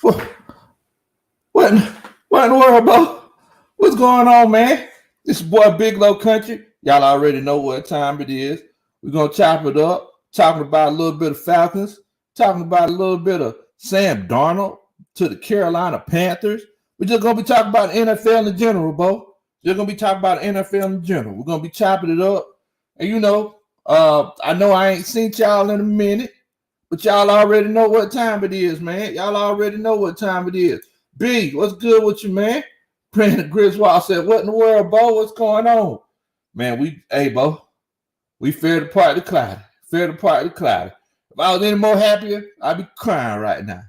What in the world, bro? What's going on, man? This is boy Big Low Kuntry. Y'all already know what time it is. We're going to chop it up, talking about a little bit of Falcons, talking about a little bit of Sam Darnold to the Carolina Panthers. We're just going to be talking about NFL in general, bro. Just going to be talking about NFL in general. We're going to be chopping it up. And I know I ain't seen y'all in a minute, but y'all already know what time it is, man. Y'all already know what time it is. B, what's good with you, man? Brandon Bridgewater said, what in the world, Bo? What's going on? Man, Bo, we fared apart the cloudy. Fared apart the cloudy. If I was any more happier, I'd be crying right now.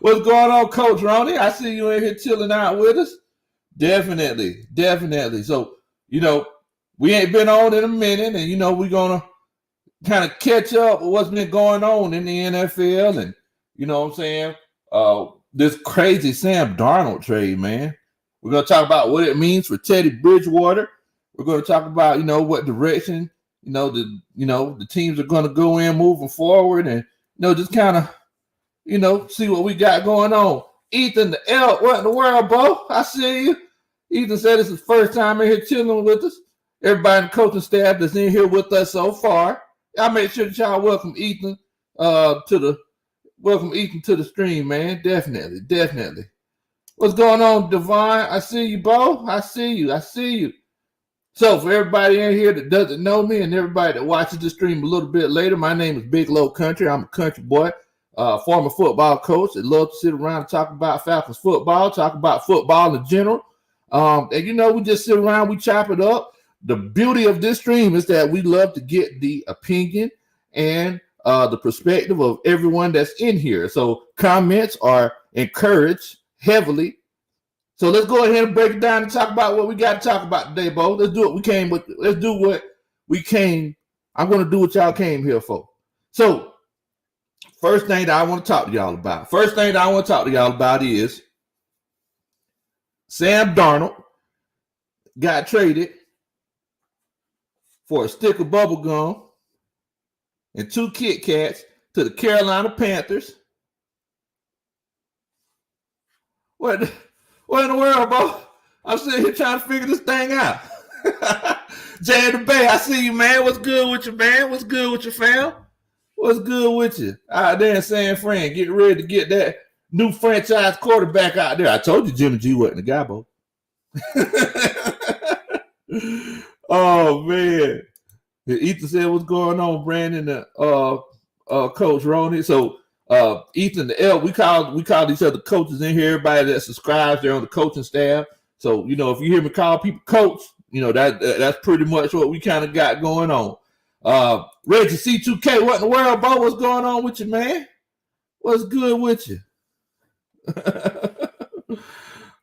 What's going on, Coach Ronnie? I see you in here chilling out with us. Definitely. So, we ain't been on in a minute, and, we're going to kind of catch up with what's been going on in the NFL, and, you know what I'm saying? This crazy Sam Darnold trade, man. We're going to talk about what it means for Teddy Bridgewater. We're going to talk about, what direction, the teams are going to go in moving forward, and, just kind of, see what we got going on. Ethan the Elk, what in the world, bro? I see you. Ethan said it's his first time in here chilling with us. Everybody in the coaching staff that's in here with us so far. Y'all make sure that y'all welcome Ethan to the stream, man. Definitely. What's going on, Devon? I see you, bro. I see you. So for everybody in here that doesn't know me and everybody that watches the stream a little bit later, my name is Big Low Kuntry. I'm a country boy, former football coach. I love to sit around and talk about Falcons football, talk about football in general. And we just sit around, we chop it up. The beauty of this stream is that we love to get the opinion and the perspective of everyone that's in here. So comments are encouraged heavily. So let's go ahead and break it down and talk about what we got to talk about today, Bo. Let's do what we came with. Let's do what we came. I'm going to do what y'all came here for. So first thing that I want to talk to y'all about is Sam Darnold got traded for a stick of bubble gum and 2 Kit Kats to the Carolina Panthers. What in the world, bro? I'm sitting here trying to figure this thing out. Jay in the Bay, I see you, man. What's good with you, man? What's good with you, fam? What's good with you? Out there in San Fran, get ready to get that new franchise quarterback out there. I told you Jimmy G wasn't the guy, bro. Oh, man. Ethan said, what's going on, Brandon, Coach Ronnie? So, Ethan the L, we call each other coaches in here. Everybody that subscribes, they're on the coaching staff. So, if you hear me call people coach, that's pretty much what we kind of got going on. Reggie C2K, what in the world, bro? What's going on with you, man? What's good with you?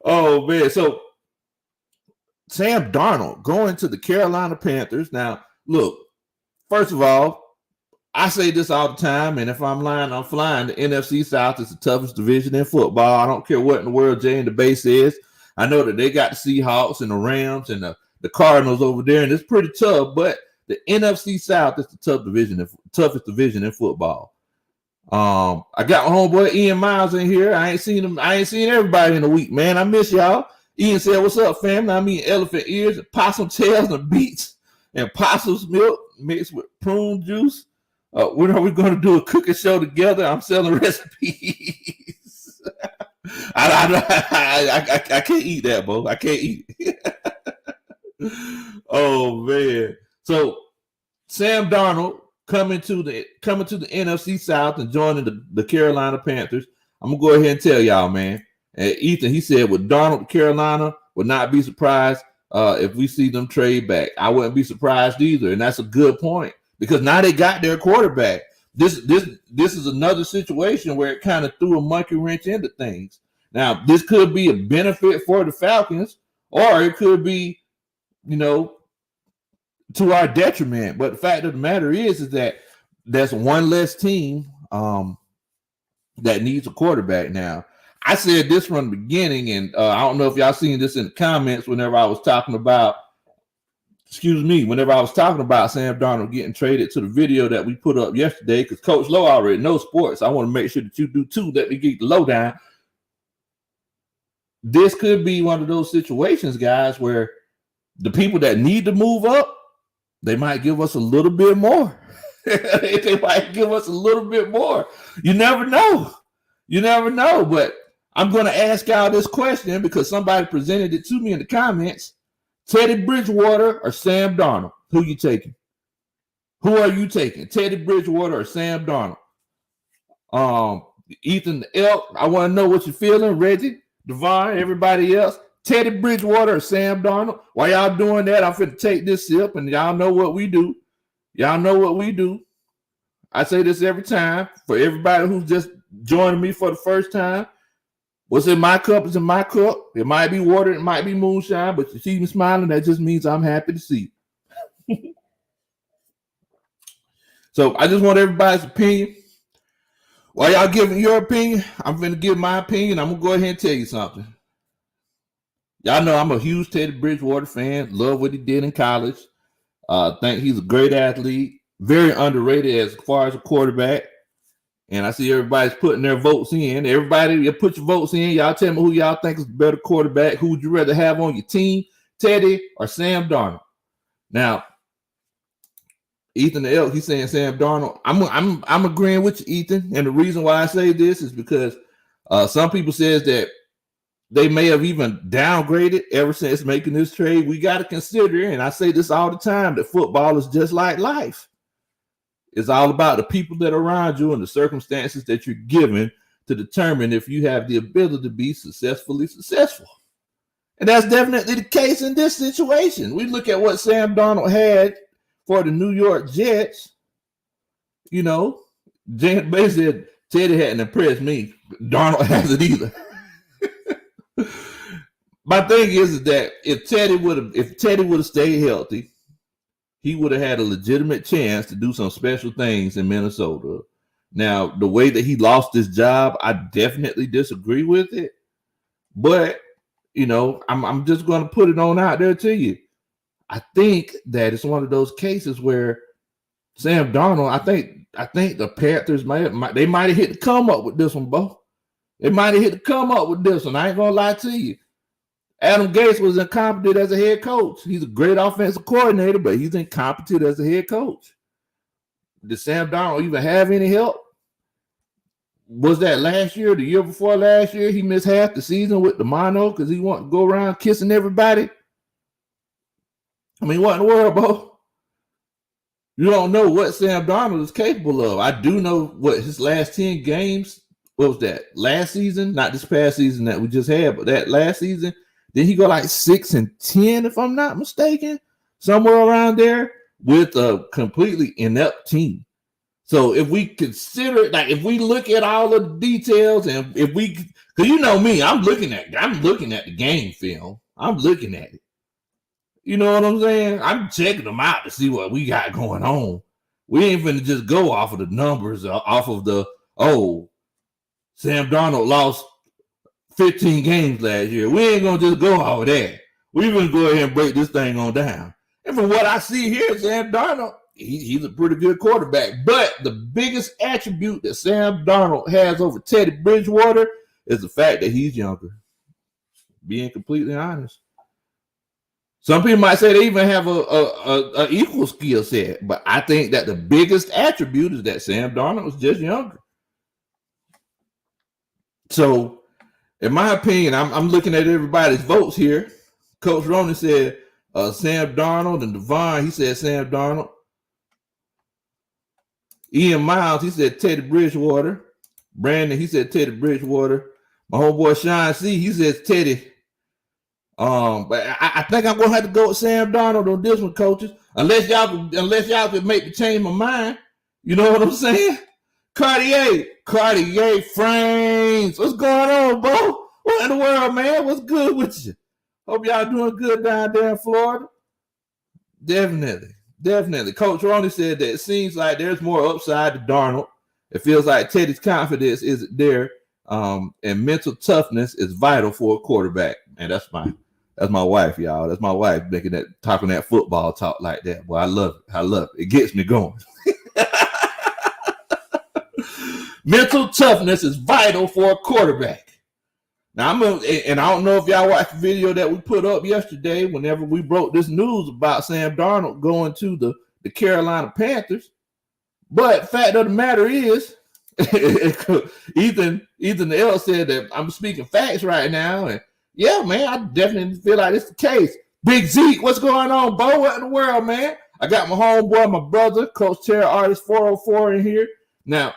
Oh, man. So, Sam Darnold going to the Carolina Panthers. Now, look, first of all, I say this all the time, and if I'm lying, I'm flying. The NFC South is the toughest division in football. I don't care what in the world Jay in the Bay says. I know that they got the Seahawks and the Rams and the Cardinals over there, and it's pretty tough, but the NFC South is the toughest division in football. I got my homeboy Ian Miles in here. I ain't seen everybody in a week, man. I miss y'all. Ian said, what's up, family? I mean elephant ears and possum tails and beets and possum's milk mixed with prune juice. When are we going to do a cooking show together? I'm selling recipes. I can't eat that, bro. I can't eat it. Oh, man. So Sam Darnold coming to the NFC South and joining the Carolina Panthers. I'm going to go ahead and tell y'all, man. Ethan, he said, with Darnold, Carolina would not be surprised if we see them trade back. I wouldn't be surprised either, and that's a good point because now they got their quarterback. This is another situation where it kind of threw a monkey wrench into things. Now, this could be a benefit for the Falcons, or it could be, to our detriment. But the fact of the matter is that there's one less team that needs a quarterback now. I said this from the beginning, and I don't know if y'all seen this in the comments whenever I was talking about whenever I was talking about Sam Darnold getting traded to the video that we put up yesterday, because Coach Lowe already knows sports. I want to make sure that you do too. Let me get the lowdown. This could be one of those situations, guys, where the people that need to move up, they might give us a little bit more. They might give us a little bit more. You never know. You never know. But I'm going to ask y'all this question because somebody presented it to me in the comments. Teddy Bridgewater or Sam Darnold? Who you taking? Who are you taking? Teddy Bridgewater or Sam Darnold? Ethan the Elk, I want to know what you're feeling. Reggie, Devon, everybody else. Teddy Bridgewater or Sam Darnold? While y'all doing that, I'm finna take this sip, and y'all know what we do. Y'all know what we do. I say this every time. For everybody who's just joining me for the first time, what's in my cup is in my cup. It might be water, it might be moonshine, but you see me smiling, that just means I'm happy to see you. So I just want everybody's opinion. While y'all giving your opinion, I'm going to give my opinion. I'm going to go ahead and tell you something. Y'all know I'm a huge Teddy Bridgewater fan. Love what he did in college. Think he's a great athlete. Very underrated as far as a quarterback. And I see everybody's putting their votes in. Everybody, you put your votes in. Y'all tell me who y'all think is the better quarterback. Who would you rather have on your team, Teddy or Sam Darnold? Now, Ethan the Elk, he's saying Sam Darnold. I'm agreeing with you, Ethan. And the reason why I say this is because some people says that they may have even downgraded ever since making this trade. We got to consider, and I say this all the time, that football is just like life. It's all about the people that are around you and the circumstances that you're given to determine if you have the ability to be successfully successful. And that's definitely the case in this situation. We look at what Sam Darnold had for the New York Jets. You know, basically said Teddy hadn't impressed me. Darnold hasn't either. My thing is that if Teddy would have stayed healthy, he would have had a legitimate chance to do some special things in Minnesota. Now, the way that he lost his job, I definitely disagree with it. But, you know, I'm just going to put it on out there to you. I think that it's one of those cases where Sam Darnold, I think the Panthers might have hit the come up with this one, Bo. They might have hit the come up with this one. I ain't going to lie to you. Adam Gase was incompetent as a head coach. He's a great offensive coordinator, but he's incompetent as a head coach. Did Sam Darnold even have any help? Was that last year, the year before last year? He missed half the season with the mono because he wanted to go around kissing everybody. I mean, what in the world, Bo? You don't know what Sam Darnold is capable of. I do know what his last 10 games, what was that? Last season? Not this past season that we just had, but that last season. Did he go like 6-10, if I'm not mistaken? Somewhere around there with a completely inept team. So if we consider, like, if we look at all of the details, and if we, because you know me, I'm looking at the game film. I'm looking at it. You know what I'm saying? I'm checking them out to see what we got going on. We ain't finna just go off of the numbers, off of the, Sam Darnold lost 15 games last year. We ain't going to just go off of that. We're going to go ahead and break this thing on down. And from what I see here, Sam Darnold, he's a pretty good quarterback. But the biggest attribute that Sam Darnold has over Teddy Bridgewater is the fact that he's younger. Being completely honest. Some people might say they even have a equal skill set. But I think that the biggest attribute is that Sam Darnold was just younger. So, in my opinion, I'm looking at everybody's votes here. Coach Ronan said Sam Darnold, and Devon, he said Sam Darnold. Ian Miles, he said Teddy Bridgewater. Brandon, he said Teddy Bridgewater. My homeboy Sean C, he says Teddy. But I think I'm gonna have to go with Sam Darnold on this one, coaches. Unless y'all can make me change my mind. You know what I'm saying? Cartier frames. What's going on, bro? What in the world, man? What's good with you? Hope y'all doing good down there in Florida. Definitely. Coach Roney said that it seems like there's more upside to Darnold. It feels like Teddy's confidence isn't there, and mental toughness is vital for a quarterback. And that's That's my wife, y'all. That's my wife talking that football talk like that. Boy, I love it. I love it. It gets me going. Mental toughness is vital for a quarterback. Now, and I don't know if y'all watched the video that we put up yesterday whenever we broke this news about Sam Darnold going to the Carolina Panthers. But fact of the matter is, Ethan L said that I'm speaking facts right now. And yeah, man, I definitely feel like it's the case. Big Zeke, what's going on, Bo? What in the world, man? I got my homeboy, my brother, Coach Terry Artist 404 in here. Now,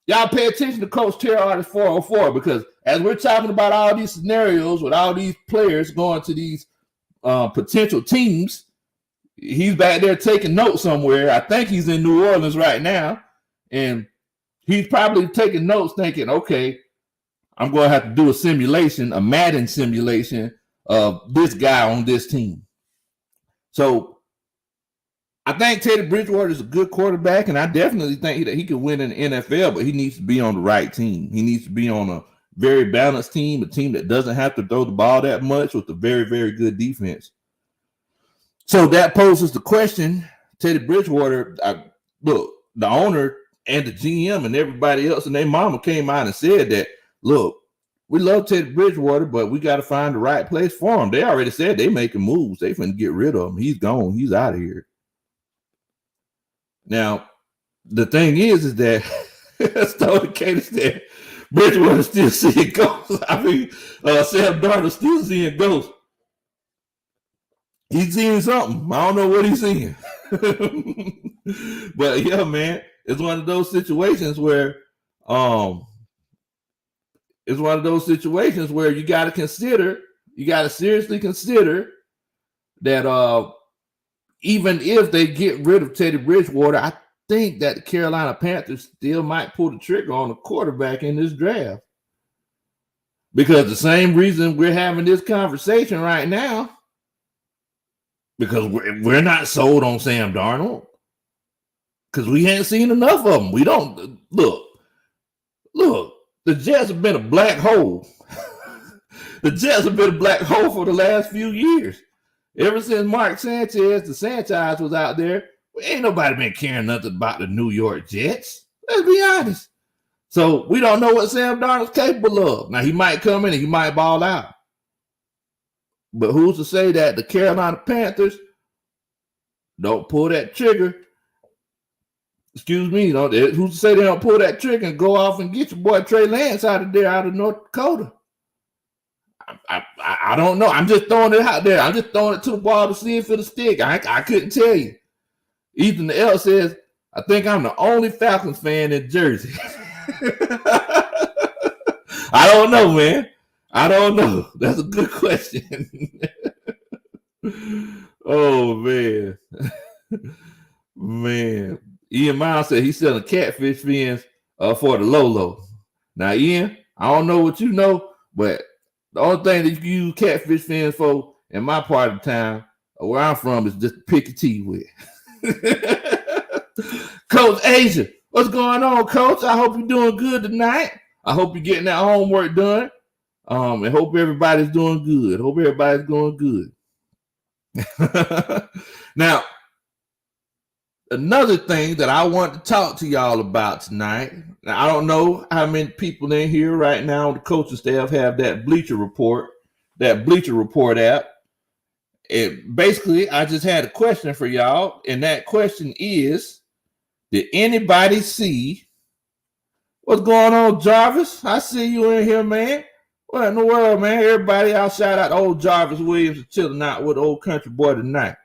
y'all pay attention to Coach Terry Artist 404 because as we're talking about all these scenarios with all these players going to these potential teams, he's back there taking notes somewhere. I think he's in New Orleans right now. And he's probably taking notes thinking, okay, I'm going to have to do a simulation, a Madden simulation of this guy on this team. So I think Teddy Bridgewater is a good quarterback, and I definitely think that he can win in the NFL, but he needs to be on the right team. He needs to be on a very balanced team, a team that doesn't have to throw the ball that much with a very, very good defense. So that poses the question, Teddy Bridgewater, look, the owner and the GM and everybody else and their mama came out and said that, look, we love Teddy Bridgewater, but we got to find the right place for him. They already said they making moves. They finna get rid of him. He's gone. He's out of here. Now, the thing is that Stone Katie said Bridgewater still seeing ghosts. I mean, Sam Darnold still seeing ghosts. He's seeing something. I don't know what he's seeing. But yeah, man, it's one of those situations where you got to seriously consider that even if they get rid of Teddy Bridgewater, I think that the Carolina Panthers still might pull the trigger on a quarterback in this draft. Because the same reason we're having this conversation right now, because we're not sold on Sam Darnold, because we ain't seen enough of them. We don't look. The Jets have been a black hole. The Jets have been a black hole for the last few years. Ever since Mark Sanchez, the Sanchez was out there, ain't nobody been caring nothing about the New York Jets. Let's be honest. So we don't know what Sam Darnold's capable of. Now, he might come in and he might ball out. But who's to say that the Carolina Panthers don't pull that trigger? Excuse me, who's to say they don't pull that trigger and go off and get your boy Trey Lance out of there, out of North Dakota? I don't know. I'm just throwing it out there. I'm just throwing it to the wall to see if it'll stick. I couldn't tell you. Ethan L says, I think I'm the only Falcons fan in Jersey. I don't know, man. I don't know. That's a good question. Oh, man. Man. Ian Miles said he's selling catfish fins for the Lolo. Now, Ian, I don't know what you know, but the only thing that you can use catfish fins for in my part of town, where I'm from, is just to pick your teeth with. Coach Asia, what's going on, Coach? I hope you're doing good tonight. I hope you're getting that homework done. And hope everybody's doing good. Hope everybody's going good. Now, another thing that I want to talk to y'all about tonight. Now, I don't know how many people in here right now on the coaching staff have that Bleacher Report app. Basically, I just had a question for y'all, and that question is, did anybody see what's going on, Jarvis? I see you in here, man. What in the world, man? Everybody, I'll shout out old Jarvis Williams chilling out with Old Country Boy tonight.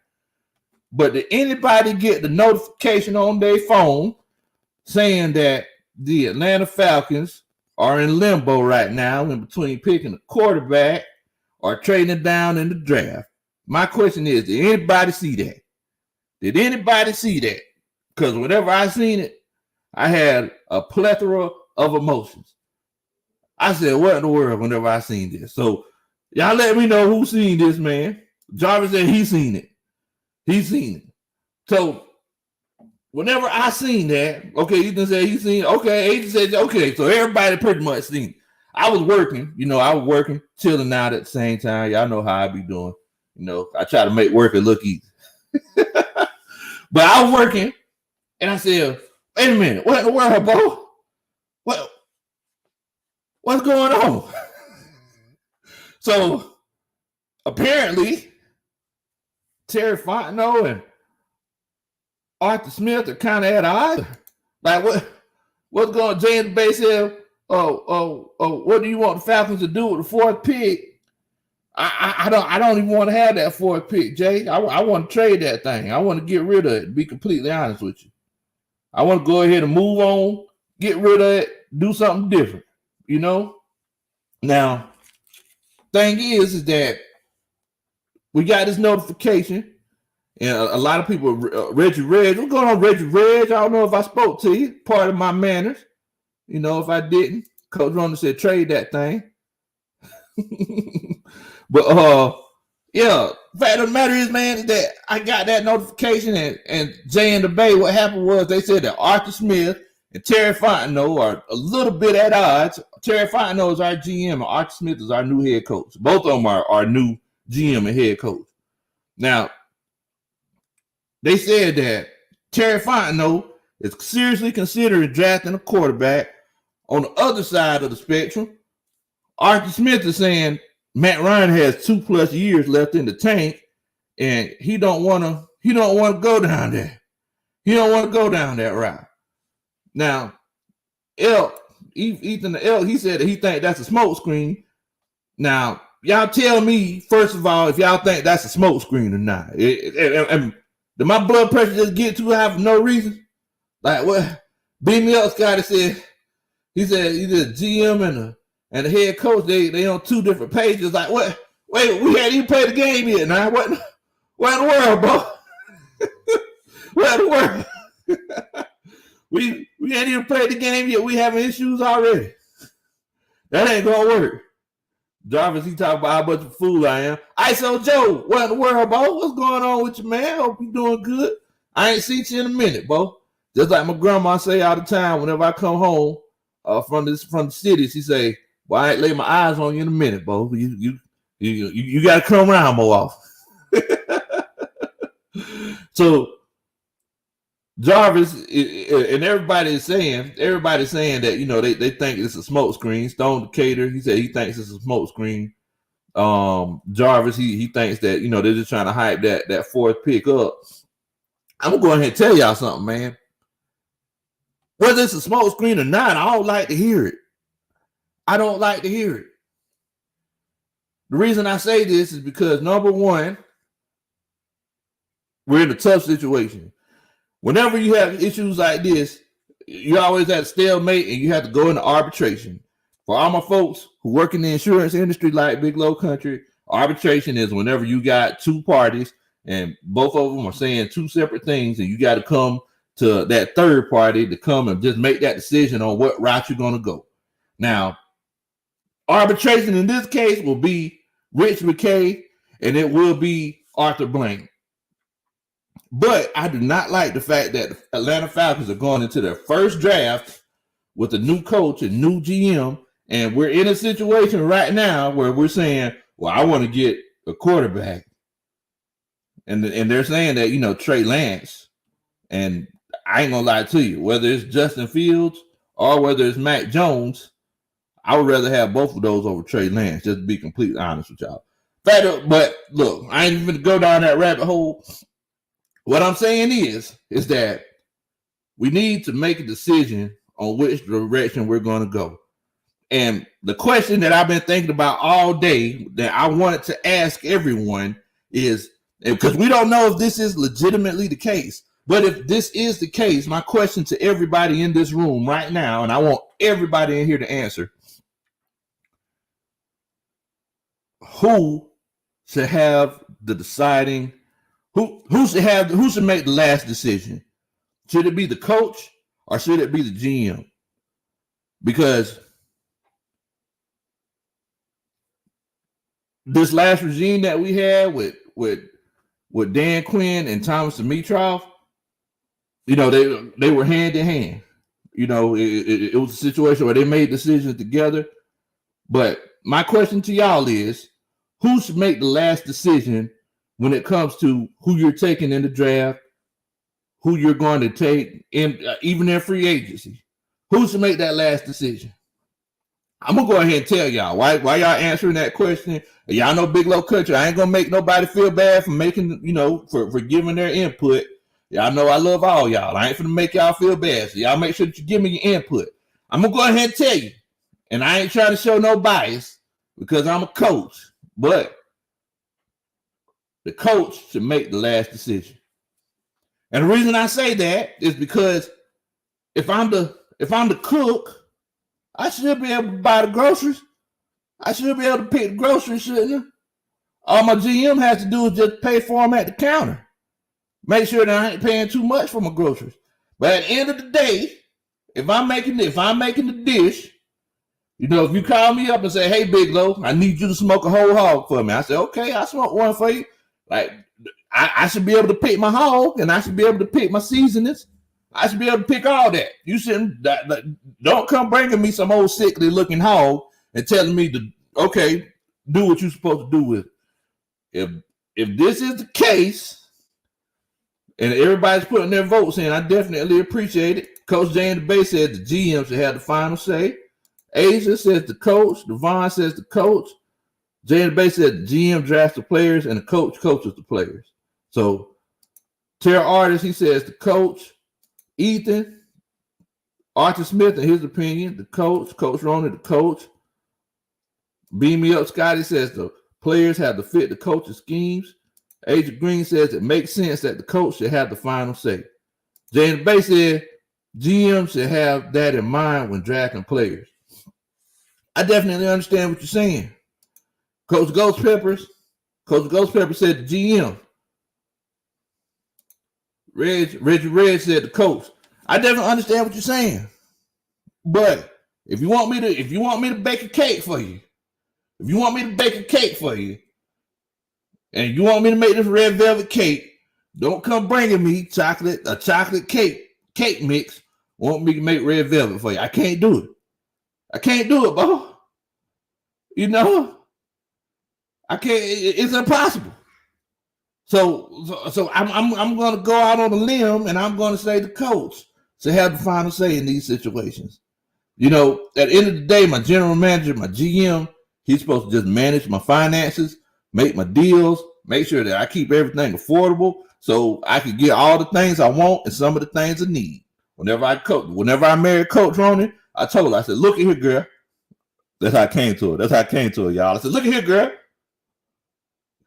But did anybody get the notification on their phone saying that the Atlanta Falcons are in limbo right now in between picking a quarterback or trading down in the draft? My question is, did anybody see that? Did anybody see that? Because whenever I seen it, I had a plethora of emotions. I said, what in the world whenever I seen this? So y'all let me know who seen this, man. Jarvis said he seen it. He's seen it. So whenever I seen that, okay, Ethan said he seen it. Okay, Ethan said, okay, so everybody pretty much seen it. I was working, chilling out at the same time. Y'all know how I be doing. I try to make work look easy. But I was working, and I said, wait a minute, what in the world, bro? What's going on? So apparently, Terry Fontenot and Arthur Smith are kind of at odds. Like what's going on? Jay in the base said, what do you want the Falcons to do with the fourth pick? I don't even want to have that fourth pick, Jay. I want to trade that thing. I want to get rid of it, to be completely honest with you. I want to go ahead and move on, get rid of it, do something different, Now, thing is that we got this notification, and a lot of people, Reggie Reg, what's going on, Reggie Reg? I don't know if I spoke to you, part of my manners. If I didn't, Coach Ronald said trade that thing. But yeah, fact of the matter is, man, is that I got that notification, and Jay in the Bay, what happened was they said that Arthur Smith and Terry Fontenot are a little bit at odds. Terry Fontenot is our GM, and Arthur Smith is our new head coach. Both of them are our new GM and head coach. Now, they said that Terry Fontenot is seriously considering drafting a quarterback. On the other side of the spectrum, Arthur Smith is saying Matt Ryan has 2+ years left in the tank, and he don't want to go down there. He don't want to go down that route. Now, Ethan the Elk, he said that he think that's a smoke screen. Now, y'all tell me, first of all, if y'all think that's a smoke screen or not. Did my blood pressure just get too high for no reason? Like what? Big Low Kuntry said, he said either GM and the head coach, they on two different pages. Like what? Wait, we hadn't even played the game yet. Now what in the world, bro? What in the world? we ain't even played the game yet. We having issues already. That ain't gonna work. Jarvis, he talking about how much of a fool I am. ISO Joe, what in the world, bro? What's going on with you, man? Hope you doing good. I ain't seen you in a minute, bro. Just like my grandma say all the time, whenever I come home from the city, she say, "Well, I ain't lay my eyes on you in a minute, bro. You got to come around more often." So Jarvis and everybody's saying that they think it's a smoke screen. Stone Decatur, he said he thinks it's a smoke screen. Jarvis, he thinks that they're just trying to hype that fourth pick up. I'm gonna go ahead and tell y'all something, man. Whether it's a smoke screen or not, I don't like to hear it. I don't like to hear it. The reason I say this is because, number one, we're in a tough situation. Whenever you have issues like this, you always have a stalemate and you have to go into arbitration. For all my folks who work in the insurance industry like Big Low Kuntry, arbitration is whenever you got two parties and both of them are saying two separate things, and you got to come to that third party to come and just make that decision on what route you're going to go. Now, arbitration in this case will be Rich McKay, and it will be Arthur Blank. But I do not like the fact that the Atlanta Falcons are going into their first draft with a new coach and new GM, and we're in a situation right now where we're saying, well, I want to get a quarterback. And they're saying that, Trey Lance, and I ain't going to lie to you, whether it's Justin Fields or whether it's Mac Jones, I would rather have both of those over Trey Lance, just to be completely honest with y'all. But look, I ain't even going to go down that rabbit hole. What I'm saying is that we need to make a decision on which direction we're going to go. And the question that I've been thinking about all day that I wanted to ask everyone is, because we don't know if this is legitimately the case, but if this is the case, my question to everybody in this room right now, and I want everybody in here to answer, who should have the deciding, who should make the last decision? Should it be the coach or should it be the GM? Because this last regime that we had with Dan Quinn and Thomas Dimitroff, they were hand in hand. It was a situation where they made decisions together. But my question to y'all is, who should make the last decision when it comes to who you're taking in the draft, who you're going to take in, even in free agency? Who should make that last decision? I'm gonna go ahead and tell y'all why y'all answering that question. Y'all know Big Low Kuntry. I ain't gonna make nobody feel bad for making, for giving their input. Y'all know I love all y'all. I ain't gonna make y'all feel bad. So y'all make sure that you give me your input. I'm gonna go ahead and tell you, and I ain't trying to show no bias because I'm a coach, but the coach should make the last decision. And the reason I say that is because if I'm the cook, I should be able to buy the groceries. I should be able to pick the groceries, shouldn't I? All my GM has to do is just pay for them at the counter. Make sure that I ain't paying too much for my groceries. But at the end of the day, if I'm making the dish, if you call me up and say, "Hey, Big Low, I need you to smoke a whole hog for me," I say, "Okay, I'll smoke one for you." Like, I should be able to pick my hog, and I should be able to pick my seasonings. I should be able to pick all that. You shouldn't. Don't come bringing me some old sickly looking hog and telling me to, okay, do what you're supposed to do with it. If this is the case, and everybody's putting their votes in, I definitely appreciate it. Coach Jay in the Bay said the GM should have the final say. Asia says the coach. Devon says the coach. Jay in the Bay said the GM drafts the players and the coach coaches the players. So, Terry Artist, he says the coach. Ethan, Arthur Smith, in his opinion, the coach. Coach Roney, the coach. Beam Me Up, Scotty says the players have to fit the coach's schemes. Agent Green says it makes sense that the coach should have the final say. Jay in the Bay said GM should have that in mind when drafting players. I definitely understand what you're saying. Coach Ghost Pepper said the GM. Reggie Red said the coach. I definitely understand what you're saying. But if you want me to bake a cake for you, and you want me to make this red velvet cake, don't come bringing me a chocolate cake mix. Want me to make red velvet for you? I can't do it. Bo. I can't. It's impossible. So I'm going to go out on a limb and I'm going to say the coach should have the final say in these situations. At the end of the day, my general manager, my GM, he's supposed to just manage my finances, make my deals, make sure that I keep everything affordable so I can get all the things I want and some of the things I need. Whenever I married Coach Roney, I told her, I said, "Look at here, girl." That's how I came to her. Y'all. I said, "Look at here, girl.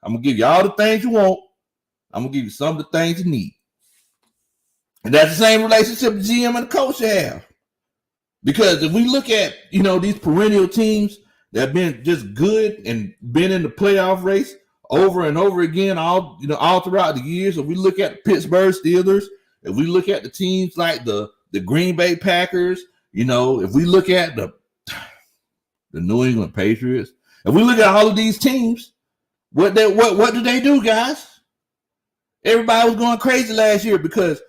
I'm going to give you all the things you want. I'm going to give you some of the things you need." And that's the same relationship the GM and the coach have. Because if we look at, these perennial teams that have been just good and been in the playoff race over and over again, all throughout the years, if we look at the Pittsburgh Steelers, if we look at the teams like the Green Bay Packers, if we look at the New England Patriots, if we look at all of these teams, what do they do, guys? Everybody was going crazy last year because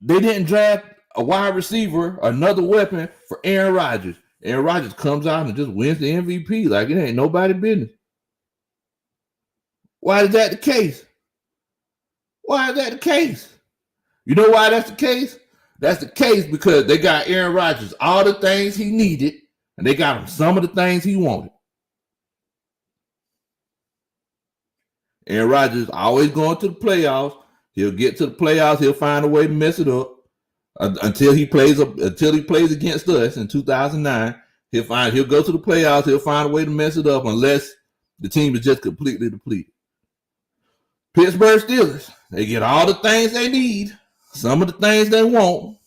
they didn't draft a wide receiver, another weapon for Aaron Rodgers. Aaron Rodgers comes out and just wins the MVP like it ain't nobody business. Why is that the case? You know why that's the case? That's the case because they got Aaron Rodgers all the things he needed, and they got him some of the things he wanted. Aaron Rodgers always going to the playoffs. He'll get to the playoffs. He'll find a way to mess it up until he plays against us in 2009. He'll go to the playoffs. He'll find a way to mess it up unless the team is just completely depleted. Pittsburgh Steelers, they get all the things they need, some of the things they want.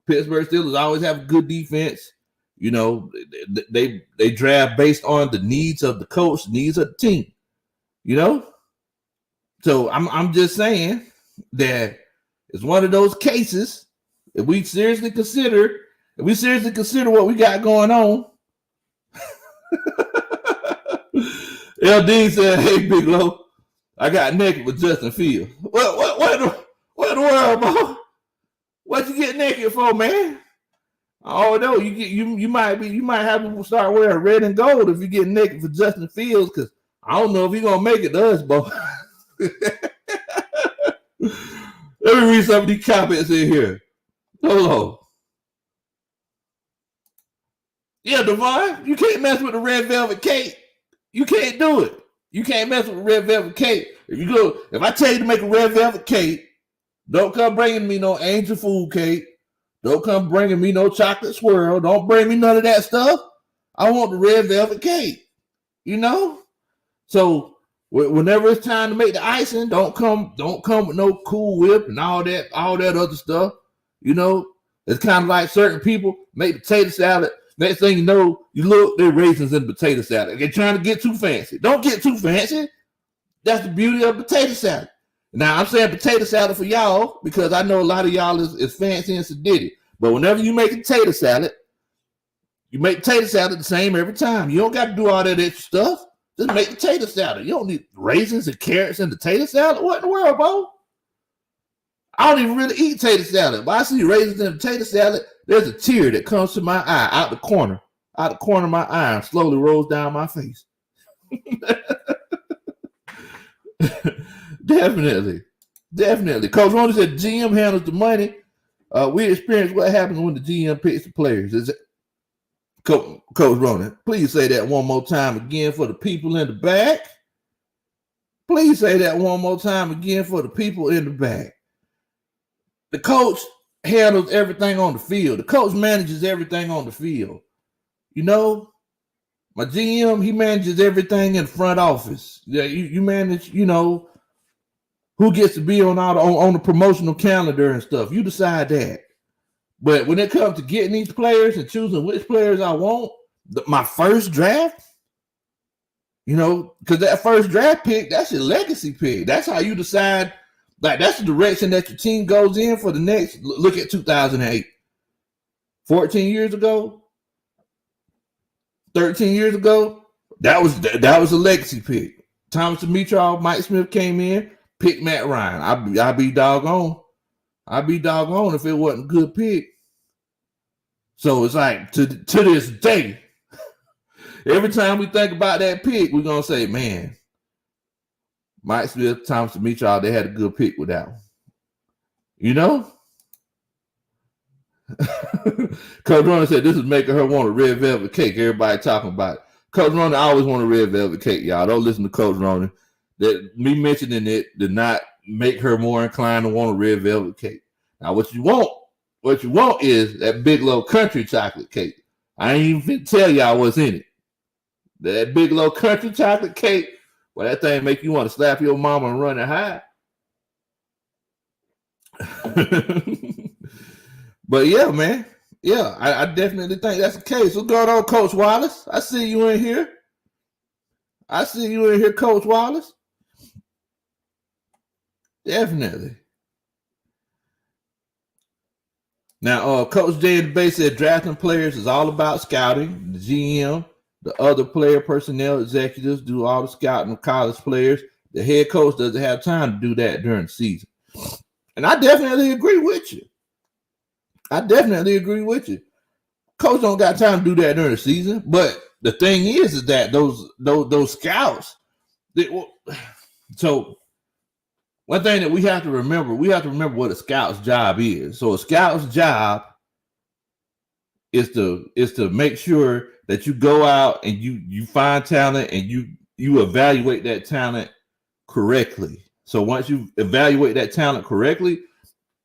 Pittsburgh Steelers always have a good defense. They draft based on the needs of the coach, needs of the team. So I'm just saying that it's one of those cases. If we seriously consider what we got going on. LD said, "Hey, Big Low, I got naked with Justin Fields." What in the world, bro? What you get naked for, man? Oh no, you might have to start wearing red and gold if you get naked for Justin Fields, because I don't know if he's gonna make it to us, boy. Let me read some of these comments in here. Hold on. Yeah, Devon, you can't mess with the red velvet cake. You can't do it. You can't mess with the red velvet cake. If I tell you to make a red velvet cake, don't come bringing me no angel food cake. Don't come bringing me no chocolate swirl. Don't bring me none of that stuff. I want the red velvet cake. You know? So whenever it's time to make the icing, don't come with no Cool Whip and all that other stuff. You know, it's kind of like certain people make potato salad. Next thing you know, you look, they're raisins in potato salad. They're trying to get too fancy. Don't get too fancy. That's the beauty of potato salad. Now, I'm saying potato salad for y'all because I know a lot of y'all is fancy and sedity. But whenever you make a potato salad, you make potato salad the same every time. You don't got to do all that extra stuff. Just make potato salad. You don't need raisins and carrots in the potato salad. What in the world, bro? I don't even really eat potato salad. But I see raisins in potato salad, there's a tear that comes to my eye out the corner of my eye and slowly rolls down my face. Definitely. Coach Ronnie said GM handles the money. We experienced what happens when the GM picks the players. Is it Coach Ronnie? Please say that one more time again for the people in the back. Please say that one more time again for the people in the back. The coach handles everything on the field. The coach manages everything on the field. You know, my GM, he manages everything in the front office. Yeah, you manage, you know, who gets to be on the promotional calendar and stuff. You decide that. But when it comes to getting these players and choosing which players I want, my first draft, you know, because that first draft pick, that's your legacy pick. That's how you decide. Like, that's the direction that your team goes in for the next. Look at 2008. 14 years ago, 13 years ago, that was a legacy pick. Thomas Dimitrov, Mike Smith came in, picked Matt Ryan. I'd be doggone. I'd be doggone if it wasn't a good pick. So it's like to this day, every time we think about that pick, we're gonna say, man, Mike Smith, Thomas Dimitrov, they had a good pick with that one. You know? Coach Ronnie said this is making her want a red velvet cake. Everybody talking about it. Coach Ronnie always want a red velvet cake, y'all. Don't listen to Coach Ronnie. That me mentioning it did not make her more inclined to want a red velvet cake. Now, what you want is that Big Low Kuntry chocolate cake. I ain't even tell y'all what's in it. That Big Low Kuntry chocolate cake, well, that thing make you want to slap your mama and run and hide. But yeah, man. Yeah, I definitely think that's the case. What's going on, Coach Wallace? I see you in here. Coach Wallace. Definitely. Now, Coach Jay in the base said drafting players is all about scouting. The GM, the other player personnel executives do all the scouting of college players. The head coach doesn't have time to do that during the season. And I definitely agree with you. Coach don't got time to do that during the season. But the thing is that those scouts. So one thing that we have to remember what a scout's job is. So a scout's job is to make sure that you go out and you find talent and you evaluate that talent correctly. So once you evaluate that talent correctly,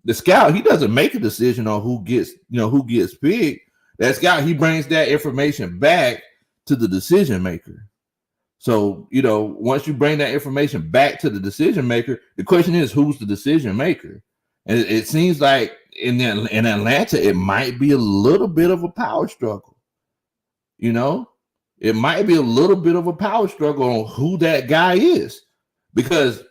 the scout, he doesn't make a decision on who gets picked. That scout, he brings that information back to the decision maker. So, once you bring that information back to the decision maker, the question is, who's the decision maker? And it seems like in Atlanta, it might be a little bit of a power struggle. It might be a little bit of a power struggle on who that guy is. Because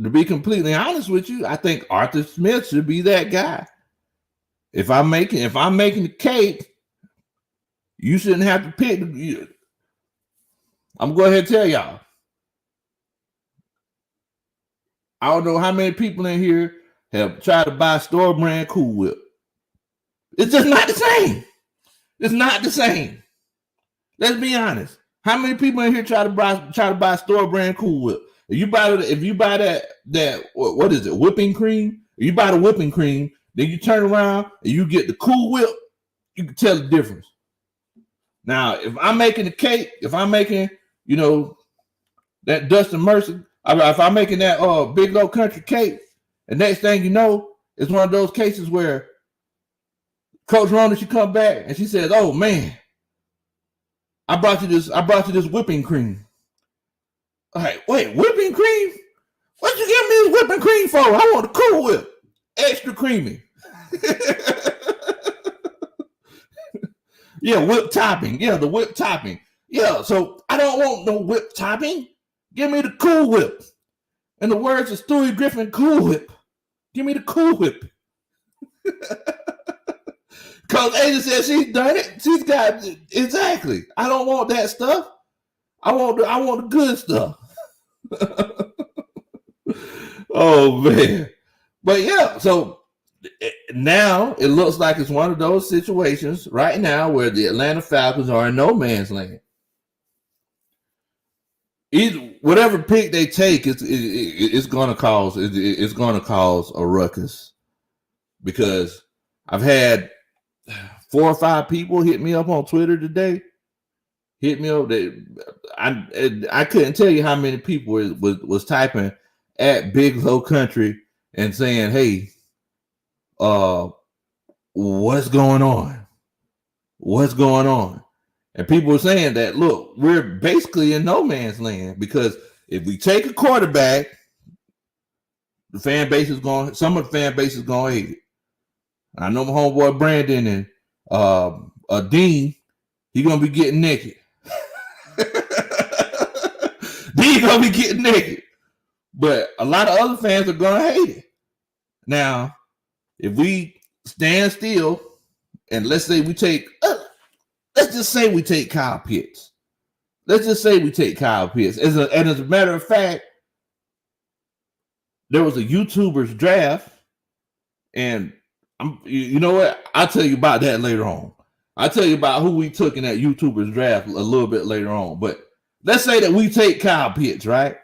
to be completely honest with you, I think Arthur Smith should be that guy. If I'm making the cake, you shouldn't have to pick. I'm going to go ahead and tell y'all. I don't know how many people in here have tried to buy store brand Cool Whip. It's just not the same. It's not the same. Let's be honest. How many people in here try to buy store brand Cool Whip? If you buy that what is it, whipping cream? If you buy the whipping cream, then you turn around and you get the Cool Whip, you can tell the difference. Now, if I'm making a cake, if I'm making, that Dustin Mercer, if I'm making that Big Low Kuntry cake, the next thing you know, it's one of those cases where Coach Rona, she come back and she says, "Oh man, I brought you this whipping cream." All right, wait, whipping cream? What you give me this whipping cream for? I want a Cool Whip, extra creamy. Yeah, whip topping. Yeah, the whip topping. Yeah, so I don't want no whip topping. Give me the Cool Whip. In the words of Stewie Griffin, Cool Whip. Give me the Cool Whip. Coach Asia said she's done it. She's got it. Exactly. I don't want that stuff. I want the good stuff. Oh man. But yeah, so now it looks like it's one of those situations right now where the Atlanta Falcons are in no man's land. Whatever pick they take, it's going to cause a ruckus, because I've had 4 or 5 people hit me up on Twitter today. Hit me up. I couldn't tell you how many people was typing at Big Low Kuntry and saying, "Hey, what's going on? What's going on?" And people were saying that, look, we're basically in no man's land, because if we take a quarterback, some of the fan base is going to hate it. I know my homeboy Brandon and Dean, he's going to be getting naked. Dean going to be getting naked. But a lot of other fans are going to hate it. Now, if we stand still and let's just say we take Kyle Pitts. Let's just say we take Kyle Pitts. As a matter of fact, there was a YouTuber's draft, and you know what? I'll tell you about that later on. I'll tell you about who we took in that YouTuber's draft a little bit later on. But let's say that we take Kyle Pitts, right?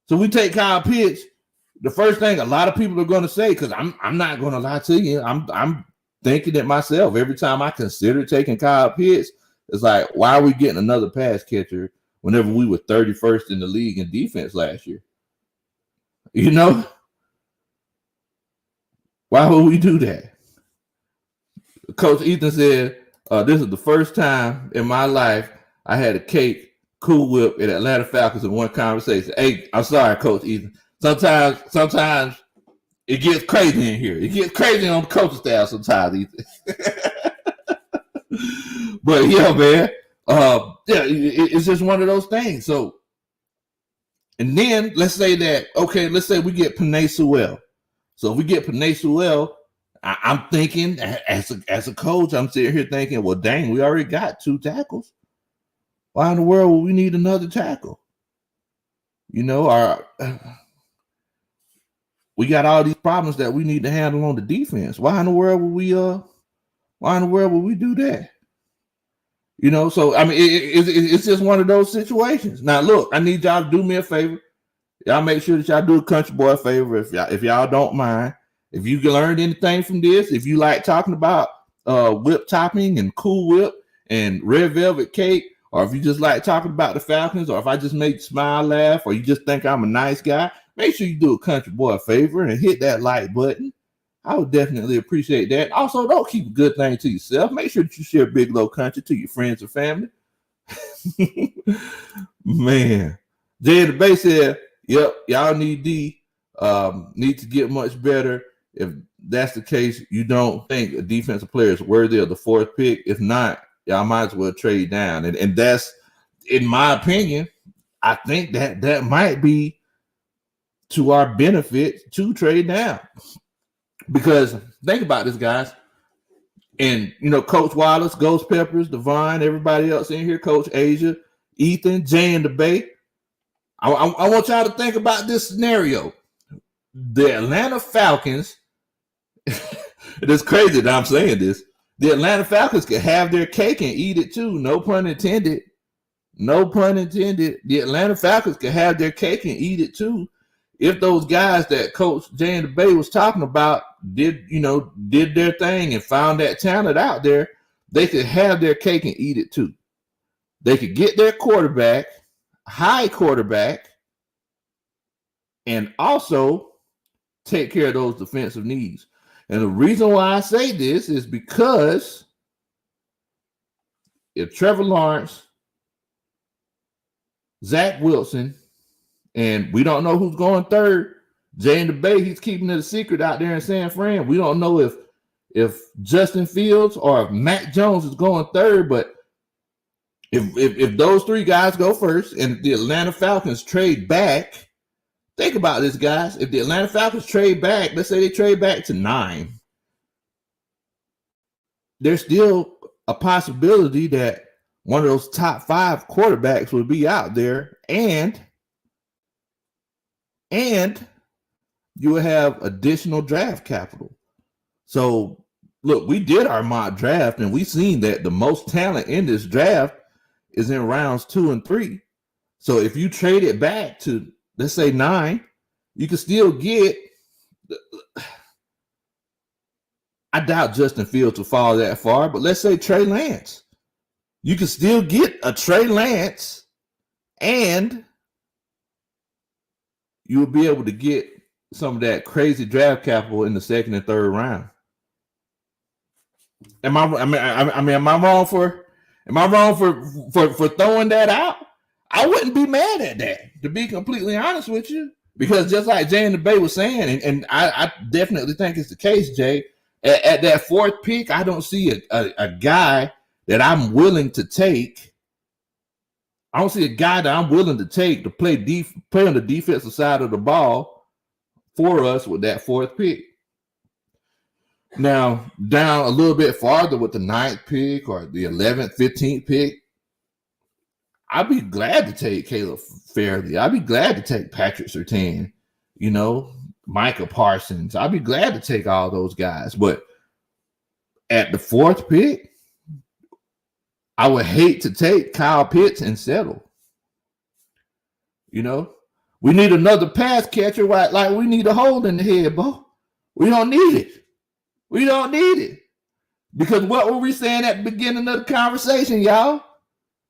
So we take Kyle Pitts. The first thing a lot of people are going to say, because I'm not going to lie to you, I'm thinking it myself every time I consider taking Kyle Pitts. It's like, why are we getting another pass catcher whenever we were 31st in the league in defense last year? Why would we do that? Coach Ethan said, this is the first time in my life I had a cake, Cool Whip, at Atlanta Falcons in one conversation. Hey, I'm sorry, Coach Ethan. Sometimes it gets crazy in here. It gets crazy on the coaching staff sometimes, Ethan. But yeah, man. It's just one of those things. So, and then let's say we get Penei Sewell. So if we get Penei Sewell, I'm thinking as a coach, I'm sitting here thinking, well, dang, we already got 2 tackles. Why in the world would we need another tackle? We got all these problems that we need to handle on the defense. Why in the world would we do that? So I mean, it's just one of those situations. Now, look, I need y'all to do me a favor. Y'all make sure that y'all do a country boy a favor, if y'all don't mind. If you learned anything from this, if you like talking about whip topping and Cool Whip and red velvet cake, or if you just like talking about the Falcons, or if I just make you smile, laugh, or you just think I'm a nice guy, make sure you do a country boy a favor and hit that like button. I would definitely appreciate that. Also, don't keep a good thing to yourself. Make sure that you share Big Low Kuntry to your friends and family. Man. Jay the Bay said, yep, y'all need to get much better. If that's the case, you don't think a defensive player is worthy of the 4th pick. If not, y'all might as well trade down. And that's, in my opinion, I think that might be to our benefit to trade down. Because think about this, guys. And, Coach Wallace, Ghost Peppers, Devon, everybody else in here, Coach Asia, Ethan, Jay and the Bay. I want y'all to think about this scenario. The Atlanta Falcons It is crazy that I'm saying this. The Atlanta Falcons could have their cake and eat it too. No pun intended. No pun intended. The Atlanta Falcons could have their cake and eat it too. If those guys that Coach Jay and the Bay was talking about did their thing and found that talent out there, they could have their cake and eat it too. They could get their quarterback, high quarterback, and also take care of those defensive needs. And the reason why I say this is because if Trevor Lawrence, Zach Wilson, and we don't know who's going third, Jay and the Bay, he's keeping it a secret out there in San Fran. We don't know if Justin Fields or if Mac Jones is going third, but if those three guys go first and the Atlanta Falcons trade back, think about this, guys. If the Atlanta Falcons trade back, let's say they trade back to 9, there's still a possibility that one of those top 5 quarterbacks will be out there, and you will have additional draft capital. So, look, we did our mock draft, and we seen that the most talent in this draft is in rounds 2 and 3. So if you trade it back to, let's say, 9, you can still get, I doubt Justin Fields will fall that far, but let's say Trey Lance. You can still get a Trey Lance, and you will be able to get some of that crazy draft capital in the 2nd and 3rd round. Am I wrong for throwing that out? I wouldn't be mad at that, to be completely honest with you, because just like Jay and the Bay was saying, and I definitely think it's the case, Jay, at that 4th pick, I don't see a guy that I'm willing to take. I don't see a guy that I'm willing to take to play on the defensive side of the ball for us with that 4th pick. Now, down a little bit farther with the 9th pick or the 11th, 15th pick, I'd be glad to take Caleb Fairley. I'd be glad to take Patrick Surtain, Micah Parsons. I'd be glad to take all those guys. But at the 4th pick, I would hate to take Kyle Pitts and settle. We need another pass catcher, right? Like we need a hole in the head, bro. We don't need it. We don't need it. Because what were we saying at the beginning of the conversation, y'all?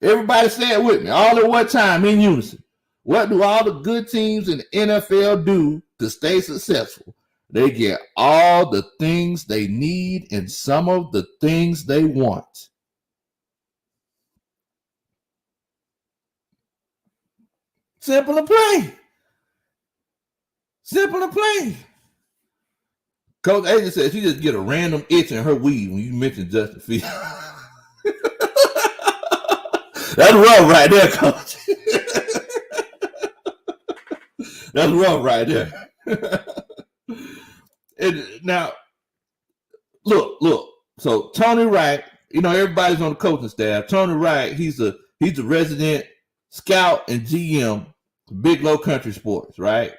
Everybody say it with me, all at one time in unison. What do all the good teams in the NFL do to stay successful? They get all the things they need and some of the things they want. Simple and plain. Simple and plain. Coach Asia said she just get a random itch in her weed when you mention Justin Fields. That's rough right there, Coach. That's rough right there. And now, look. So Tony Wright, everybody's on the coaching staff. Tony Wright, he's a resident scout and GM, Big Low Kuntry Sports, right?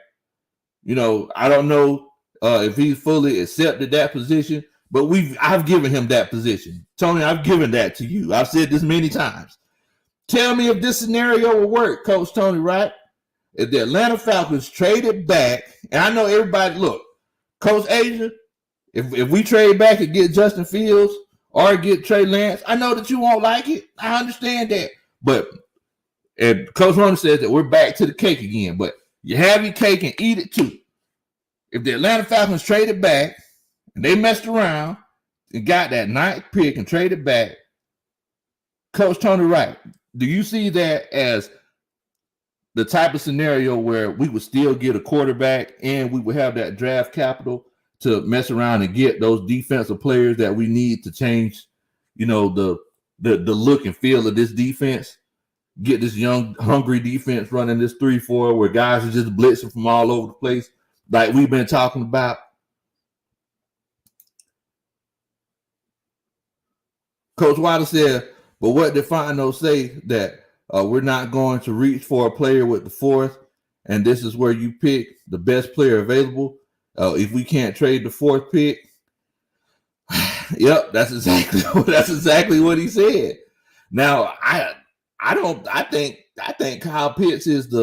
I don't know if he's fully accepted that position, but I've given him that position. Tony, I've given that to you. I've said this many times. Tell me if this scenario will work, Coach Tony Wright. If the Atlanta Falcons traded back, and I know everybody, look, Coach Asia, if we trade back and get Justin Fields or get Trey Lance, I know that you won't like it. I understand that. But and Coach Ronald says that we're back to the cake again, but you have your cake and eat it too. If the Atlanta Falcons traded back and they messed around and got that 9th pick and traded back, Coach Tony Wright, do you see that as the type of scenario where we would still get a quarterback and we would have that draft capital to mess around and get those defensive players that we need to change, the look and feel of this defense? Get this young, hungry defense running this 3-4 where guys are just blitzing from all over the place, like we've been talking about. Coach Wilder said, but what did Fontenot say that we're not going to reach for a player with the 4th, and this is where you pick the best player available if we can't trade the 4th pick? Yep, that's exactly what he said. Now, I think Kyle Pitts is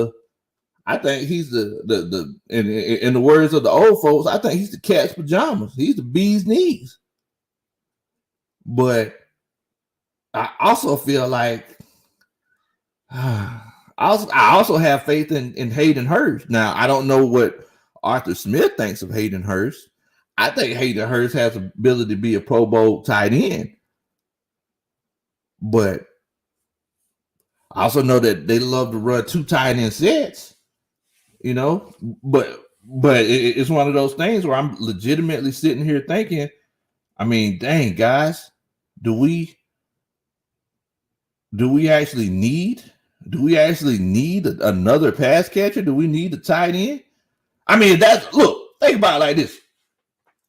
I think he's the in the words of the old folks, I think he's the cat's pajamas. He's the bee's knees. But I also feel like I also have faith in Hayden Hurst. Now, I don't know what Arthur Smith thinks of Hayden Hurst. I think Hayden Hurst has the ability to be a Pro Bowl tight end. But I also know that they love to run 2 tight end sets, but it's one of those things where I'm legitimately sitting here thinking, I mean, dang, guys, do we actually need another pass catcher? Do we need a tight end? I mean, think about it like this.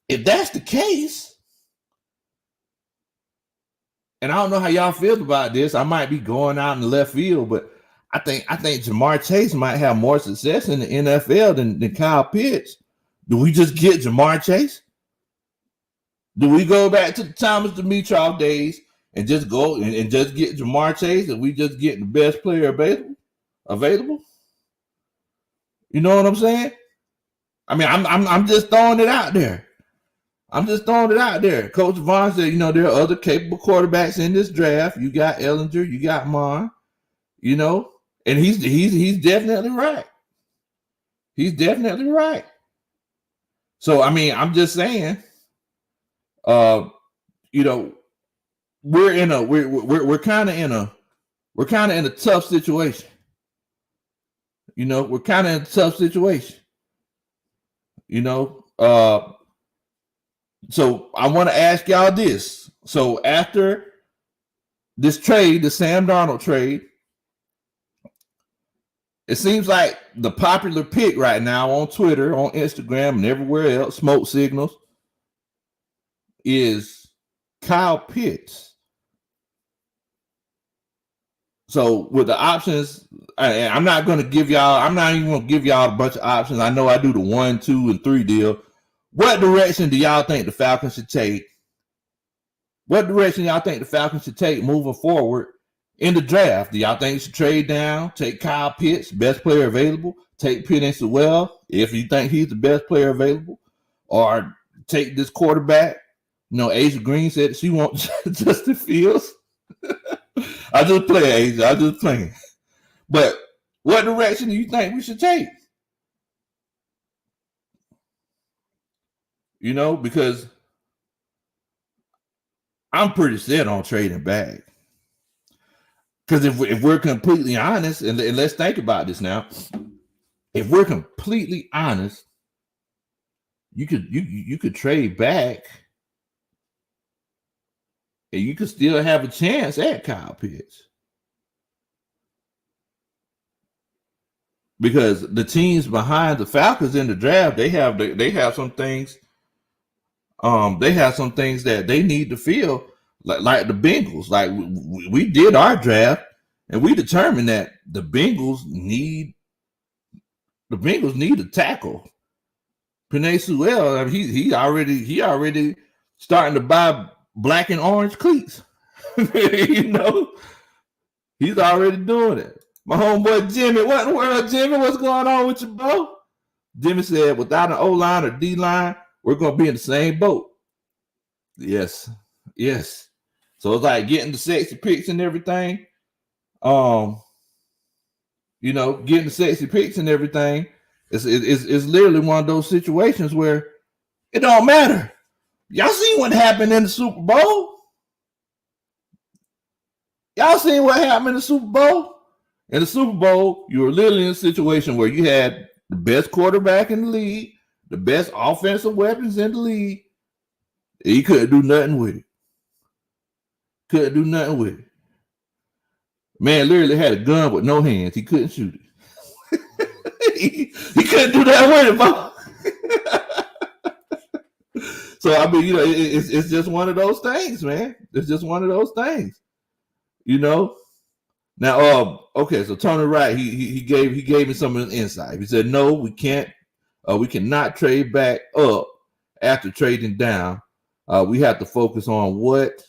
If that's the case, and I don't know how y'all feel about this, I might be going out in the left field, but I think Jamar Chase might have more success in the NFL than Kyle Pitts. Do we just get Jamar Chase? Do we go back to the Thomas Dimitroff days and just go and just get Jamar Chase, and we just get the best player available? You know what I'm saying? I mean, I'm just throwing it out there. Coach Vaughn said, there are other capable quarterbacks in this draft. You got Ellinger, you got Mon, and he's definitely right. He's definitely right. So I mean, I'm just saying, we're kind of in a tough situation. We're kind of in a tough situation. So I want to ask y'all this. So after this trade, the Sam Darnold trade, it seems like the popular pick right now on Twitter, on Instagram, and everywhere else, smoke signals, is Kyle Pitts. So with the options, I'm not even going to give y'all a bunch of options. I know I do the 1, 2, and 3 deal. What direction do y'all think the Falcons should take? What direction y'all think the Falcons should take moving forward in the draft? Do y'all think you should trade down, take Kyle Pitts, best player available, take Penei Sewell if you think he's the best player available, or take this quarterback? Asia Green said that she wants Justin Fields. I just play, Asia. I just playing. But what direction do you think we should take? Because I'm pretty set on trading back. Because if we're completely honest, and let's think about this now, if we're completely honest, you could trade back, and you could still have a chance at Kyle Pitts. Because the teams behind the Falcons in the draft, they have some things. They have some things that they need to fill, like the Bengals. Like we did our draft, and we determined that the Bengals need a tackle. Penei Sewell, I mean, he already starting to buy black and orange cleats. He's already doing it. My homeboy Jimmy, what in the world, Jimmy? What's going on with you, bro? Jimmy said, without an O-line or D-line, we're going to be in the same boat. Yes. So it's like getting the sexy pics and everything. Getting the sexy pics and everything. It's literally one of those situations where it don't matter. Y'all seen what happened in the Super Bowl? In the Super Bowl, you were literally in a situation where you had the best quarterback in the league, the best offensive weapons in the league, and you couldn't do nothing with it. Man literally had a gun with no hands. He couldn't shoot it. he couldn't do that with it, bro. So, I mean, it's just one of those things, man. It's just one of those things, Now, okay, so Tony Wright, he gave me some of the insight. He said, no, we cannot trade back up after trading down. We have to focus on what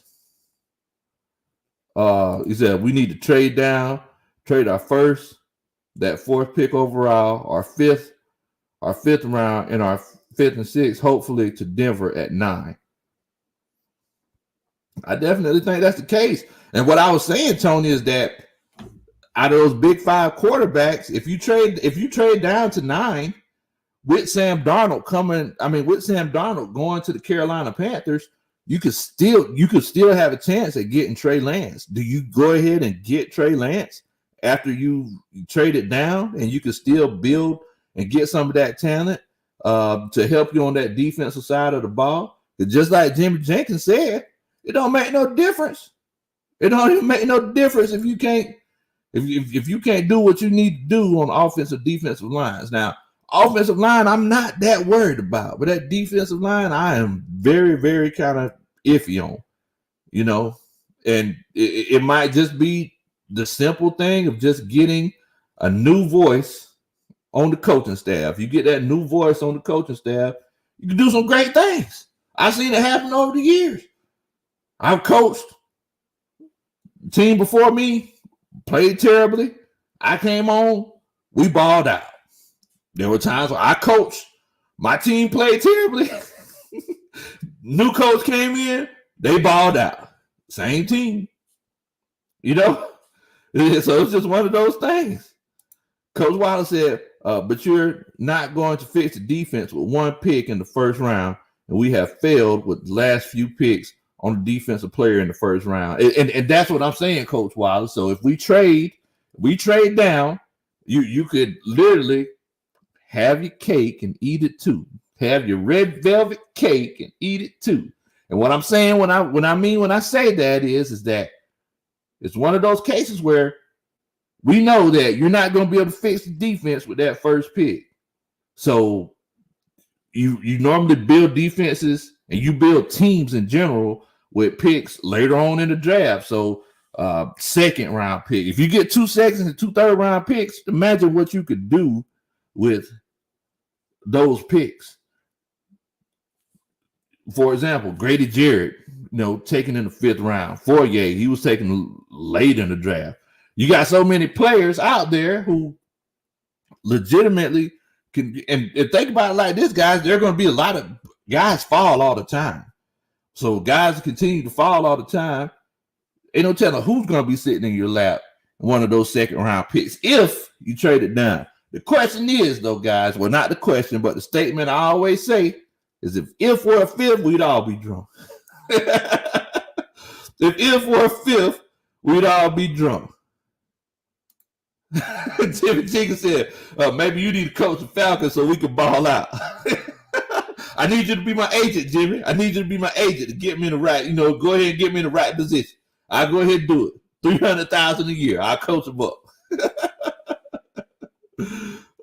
he said. We need to trade down, trade our first, that fourth pick overall, our fifth round, and our fifth and sixth, hopefully to Denver at 9. I definitely think that's the case. And what I was saying, Tony, is that out of those big 5 quarterbacks, if you trade down to 9 with Sam Darnold going to the Carolina Panthers, you could still have a chance at getting Trey Lance. Do you go ahead and get Trey Lance after you trade it down, and you can still build and get some of that talent to help you on that defensive side of the ball? Just like Jimmy Jenkins said, it don't make no difference. It don't even make no difference if you can't do what you need to do on offensive defensive lines. Now, offensive line, I'm not that worried about, but that defensive line, I am very, very kind of iffy on, and it might just be the simple thing of just getting a new voice on the coaching staff. You get that new voice on the coaching staff, you can do some great things. I've seen it happen over the years. I've coached. The team before me played terribly. I came on, we balled out. There were times where I coached, my team played terribly. New coach came in, they balled out. Same team. So it's just one of those things. Coach Wallace said, but you're not going to fix the defense with 1 pick in the first round, and we have failed with the last few picks on the defensive player in the first round. And that's what I'm saying, Coach Wallace. So if we trade down, you could literally have your cake and eat it too. Have your red velvet cake and eat it too. And what I'm saying when I say that is that it's one of those cases where we know that you're not going to be able to fix the defense with that first pick. So you normally build defenses and you build teams in general with picks later on in the draft. So second round pick. If you get 2 seconds and 2 third round picks, imagine what you could do with those picks. For example, Grady Jarrett, taken in the 5th round. Fourier, he was taken late in the draft. You got so many players out there who legitimately can, and think about it like this, guys, there are going to be a lot of guys fall all the time. So guys continue to fall all the time. Ain't no telling who's going to be sitting in your lap in one of those second round picks if you trade it down. The question is, though, guys, well, not the question, but the statement I always say is if we're a 5th, we'd all be drunk. If we're a 5th, we'd all be drunk. Timmy Jenkins said, maybe you need to coach the Falcons so we can ball out. I need you to be my agent, Jimmy. I need you to be my agent to get me in the right, go ahead and get me in the right position. I'll go ahead and do it. $300,000 a year. I'll coach them up.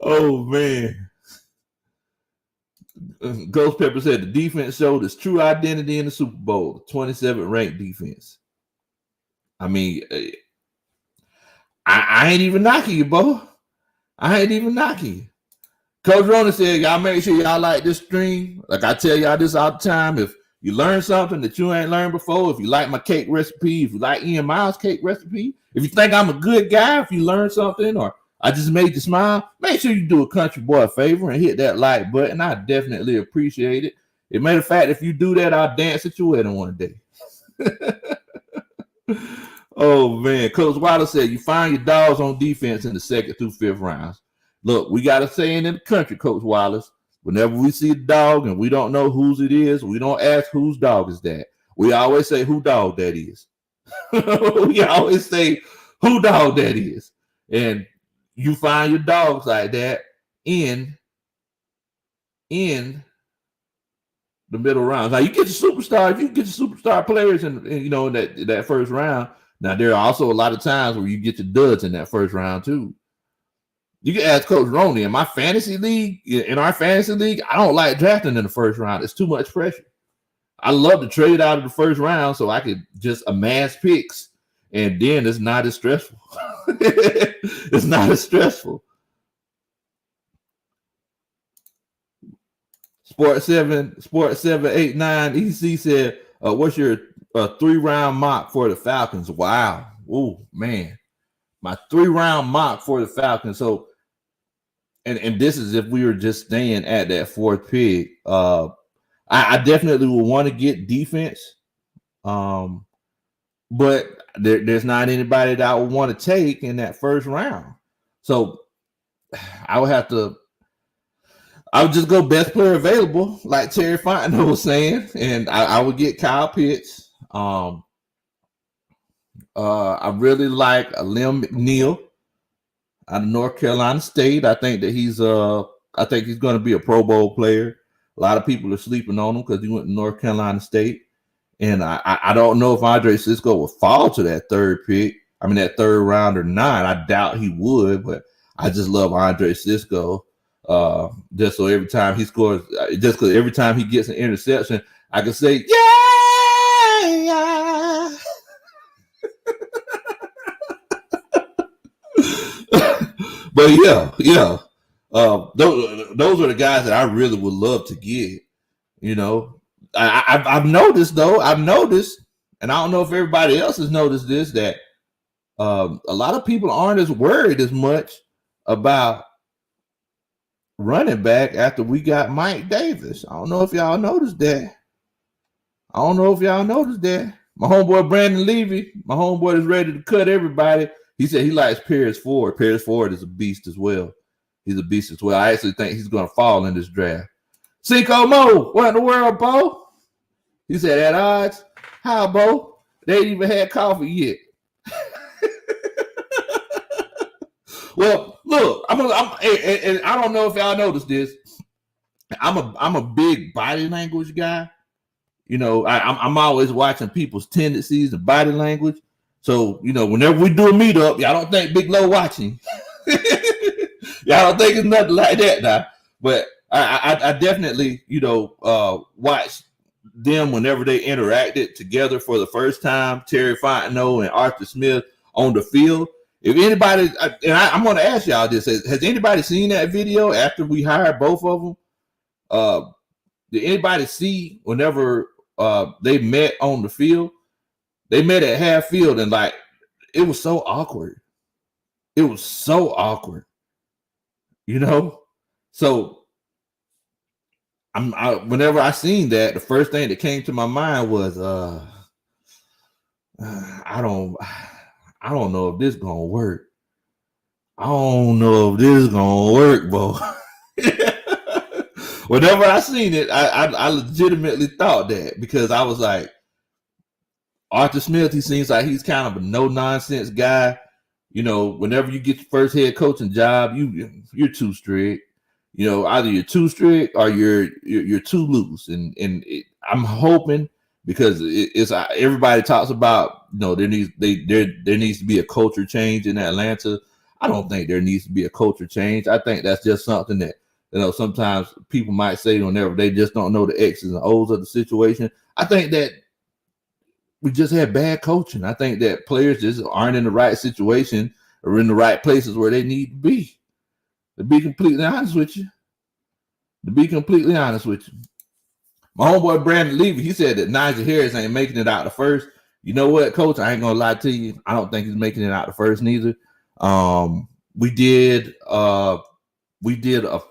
Oh, man. Ghost Pepper said the defense showed its true identity in the Super Bowl, the 27th ranked defense. I mean, I ain't even knocking you, Bo. I ain't even knocking you. Coach Rona said, y'all make sure y'all like this stream. Like I tell y'all this all the time. If you learn something that you ain't learned before, if you like my cake recipe, if you like Ian Miles' cake recipe, if you think I'm a good guy, if you learn something or I just made you smile, make sure you do a country boy a favor and hit that like button. I definitely appreciate it. As a matter of fact, if you do that, I'll dance at your wedding one day. Oh, man. Coach Wilder said, you find your dogs on defense in the 2nd through 5th rounds. Look, we got a saying in the country, Coach Wallace. Whenever we see a dog and we don't know whose it is, we don't ask whose dog is that. We always say who dog that is. We always say who dog that is. And you find your dogs like that in the middle rounds. Now you get your superstar, if you get your superstar players in that first round. Now there are also a lot of times where you get your duds in that first round too. You can ask Coach Roney in our fantasy league, I don't like drafting in the first round. It's too much pressure. I love to trade out of the first round so I could just amass picks, and then it's not as stressful. It's not as stressful. Sport789 EC said, what's your 3-round mock for the Falcons? Wow. Oh, man. My 3-round mock for the Falcons. So, and this is if we were just staying at that 4th pick. I definitely would want to get defense. But there's not anybody that I would want to take in that 1st round. So I would just go best player available, like Terry Fontenot was saying, and I would get Kyle Pitts. I really like Lim McNeil out of North Carolina State. I think that he's going to be a Pro Bowl player. A lot of people are sleeping on him because he went to North Carolina State. And I don't know if Andre Cisco will fall to that 3rd pick. I mean, that 3rd round or 9. I doubt he would, but I just love Andre Cisco. Just so every time he scores, just because every time he gets an interception, I can say, yeah. But yeah. Those are the guys that I really would love to get. You know, I've noticed, and I don't know if everybody else has noticed this, that a lot of people aren't as worried as much about running back after we got Mike Davis. I don't know if y'all noticed that. My homeboy Brandon Levy, my homeboy is ready to cut everybody. He said he likes Paris Ford. Paris Ford is a beast as well. He's a beast as well. I actually think he's going to fall in this draft. Cinco Mo, what in the world, Bo? He said, at odds? How, Bo? They ain't even had coffee yet. Well, look, and I don't know if y'all noticed this. I'm a big body language guy. You know, I'm always watching people's tendencies and body language. So, you know, whenever we do a meetup, y'all don't think Big Low watching. Y'all don't think it's nothing like that now. But I definitely, you know, watched them whenever they interacted together for the first time, Terry Fontenot and Arthur Smith on the field. If anybody, and I'm going to ask y'all this, has anybody seen that video after we hired both of them? Did anybody see whenever they met on the field? They met at half field, and like, it was so awkward. It was so awkward, you know? So whenever I seen that, the first thing that came to my mind was, I don't know if this gonna work. I don't know if this gonna work, bro. Whenever I seen it, I legitimately thought that, because I was like, Arthur Smith, he seems like he's kind of a no-nonsense guy. You know, whenever you get your first head coaching job, you're too strict. You know, either you're too strict or you're too loose. And I'm hoping, because it's everybody talks about, you know, there needs to be a culture change in Atlanta. I don't think there needs to be a culture change. I think that's just something that, you know, sometimes people might say whenever they just don't know the X's and O's of the situation. I think that we just had bad coaching. I think that players just aren't in the right situation or in the right places where they need to be. To be completely honest with you. My homeboy Brandon Levy, he said that Najee Harris ain't making it out the first. You know what, Coach? I ain't gonna lie to you. I don't think he's making it out the first neither. We did a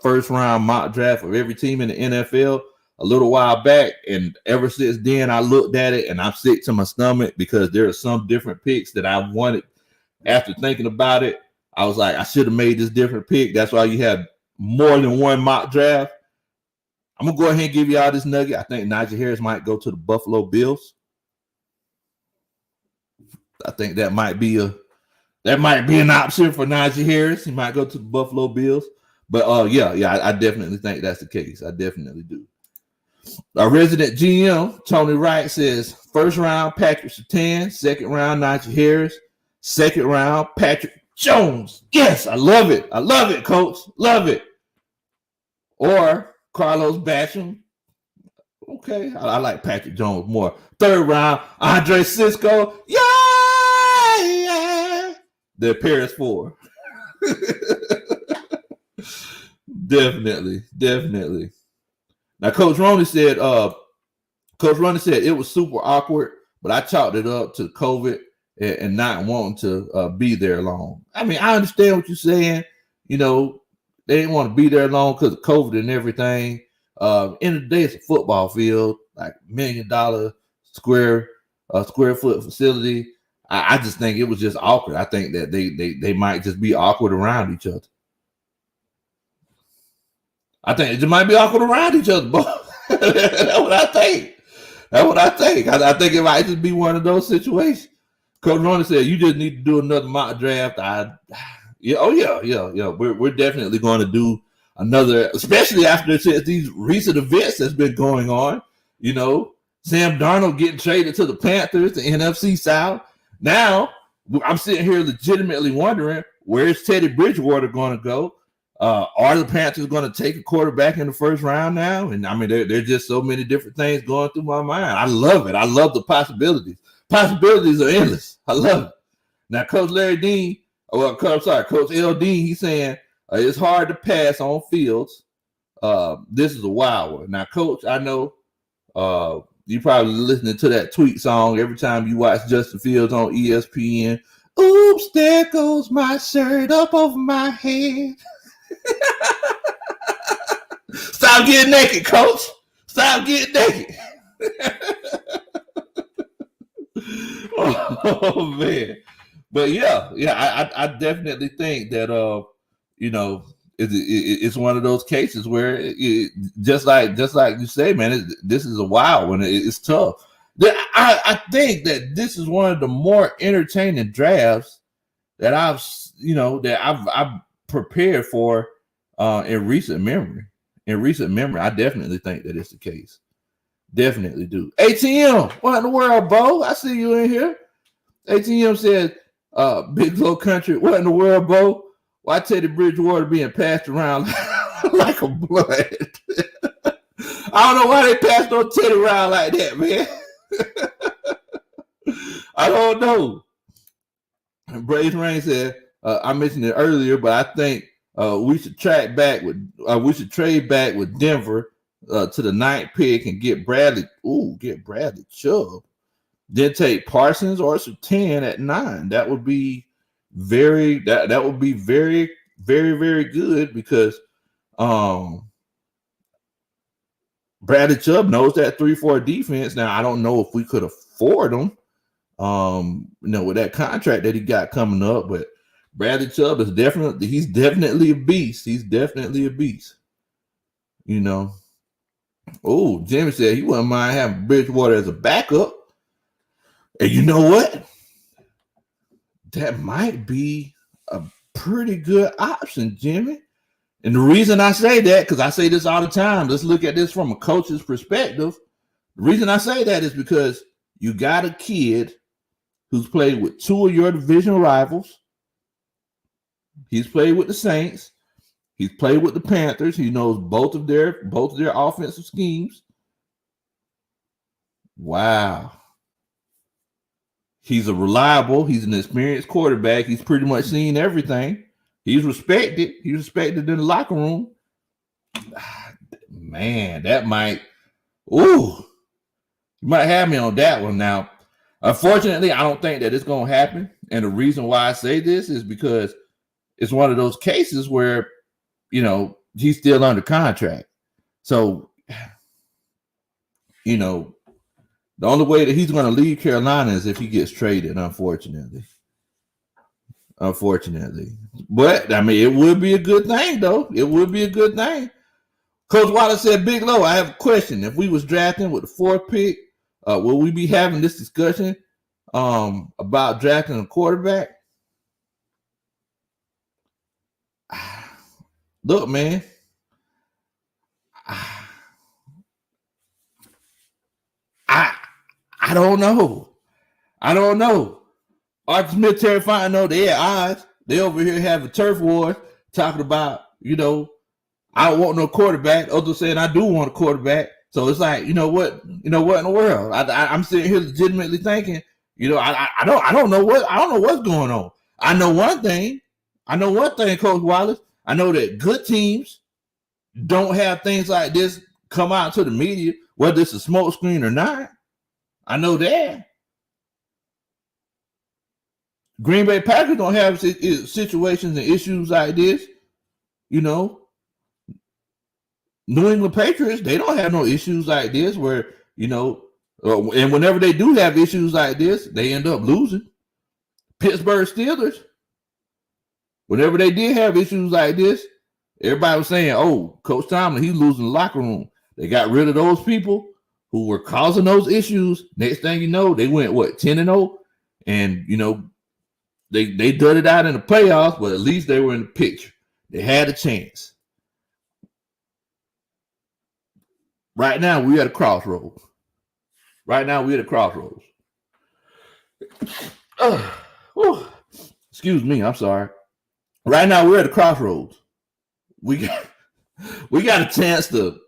first round mock draft of every team in the NFL a little while back, and ever since then I looked at it and I'm sick to my stomach, because there are some different picks that I wanted. After thinking about it, I was like, I should have made this different pick. That's why you have more than one mock draft. I'm gonna go ahead and give y'all this nugget. I think Najee Harris might go to the Buffalo Bills. I think that might be an option for Najee Harris. He might go to the Buffalo Bills. But I definitely think that's the case. I definitely do. Our resident GM, Tony Wright, says first round Patrick Surtain, second round Najee Harris, second round Patrick Jones. Yes, I love it. I love it, Coach. Love it. Or Carlos Basham. Okay, I like Patrick Jones more. Third round, Andre Cisco. Yeah. The Paris 4. Definitely. Now, Coach Roney said it was super awkward, but I chalked it up to COVID and not wanting to be there long. I mean, I understand what you're saying. You know, they didn't want to be there long because of COVID and everything. End of the day, it's a football field, like $1 million square foot facility. I just think it was just awkward. I think that they might just be awkward around each other. I think it just might be awkward around each other, but that's what I think. I think it might just be one of those situations. Coach Roney said, you just need to do another mock draft. We're definitely going to do another, especially after these recent events that's been going on. You know, Sam Darnold getting traded to the Panthers, the NFC South. Now, I'm sitting here legitimately wondering, where's Teddy Bridgewater going to go? Are the Panthers going to take a quarterback in the first round now? And I mean, there's just so many different things going through my mind. I love it. I love the possibilities. Possibilities are endless. I love it. Now, Coach Coach L. Dean, he's saying it's hard to pass on Fields. This is a wild one. Now, Coach, I know you probably listening to that tweet song every time you watch Justin Fields on ESPN. Oops, there goes my shirt up over my head. Stop getting naked, Coach. Stop getting naked. Oh man. But I definitely think that it's one of those cases where just like you say, man, this is a wild one. It's tough. I think that this is one of the more entertaining drafts that I've prepared for in recent memory. I definitely think that it's the case. Definitely do. ATM, what in the world, Bo? I see you in here. ATM said, Big Low Kuntry, what in the world, Bo? Why Teddy Bridgewater being passed around like a blood? I don't know why they passed on Teddy around like that, man. I don't know. Braves Rain said, I mentioned it earlier, but I think we should trade back with Denver to the 9th pick and get Bradley Chubb. Then take Parsons or Surtain at 9. That would be very very, very good because Bradley Chubb knows that 3-4 defense. Now I don't know if we could afford him, with that contract that he got coming up, but Bradley Chubb is definitely a beast. He's definitely a beast. Oh, Jimmy said he wouldn't mind having Bridgewater as a backup. And you know what? That might be a pretty good option, Jimmy. And the reason I say that, because I say this all the time, let's look at this from a coach's perspective. The reason I say that is because you got a kid who's played with 2 of your division rivals. He's played with the Saints. He's played with the Panthers. He knows both of their offensive schemes. Wow. He's an experienced quarterback. He's pretty much seen everything. He's respected. He's respected in the locker room. Man, that might, you might have me on that one. Now, unfortunately, I don't think that it's going to happen. And the reason why I say this is because it's one of those cases where, he's still under contract. So, the only way that he's going to leave Carolina is if he gets traded, unfortunately. But, I mean, it would be a good thing, though. It would be a good thing. Coach Wallace said, Big Low, I have a question. If we was drafting with the 4th pick, will we be having this discussion about drafting a quarterback? Look, man. I don't know. Arch Smith, Terry Fontenot, they at odds. They over here having turf wars, talking about, I don't want no quarterback. Others saying I do want a quarterback. So it's like, what in the world? I'm sitting here legitimately thinking, I don't know what's going on. I know one thing, Coach Wallace. I know that good teams don't have things like this come out to the media, whether it's a smoke screen or not. I know that. Green Bay Packers don't have situations and issues like this. You know, New England Patriots, they don't have no issues like this where, you know, and whenever they do have issues like this, they end up losing. Pittsburgh Steelers, whenever they did have issues like this, everybody was saying, oh, Coach Tomlin, he's losing the locker room. They got rid of those people who were causing those issues. Next thing you know, they went, 10-0? And, you know, they did it out in the playoffs, but at least they were in the picture. They had a chance. Right now, we're at a crossroads. Excuse me, I'm sorry. Right now, we're at a crossroads. We got a chance to.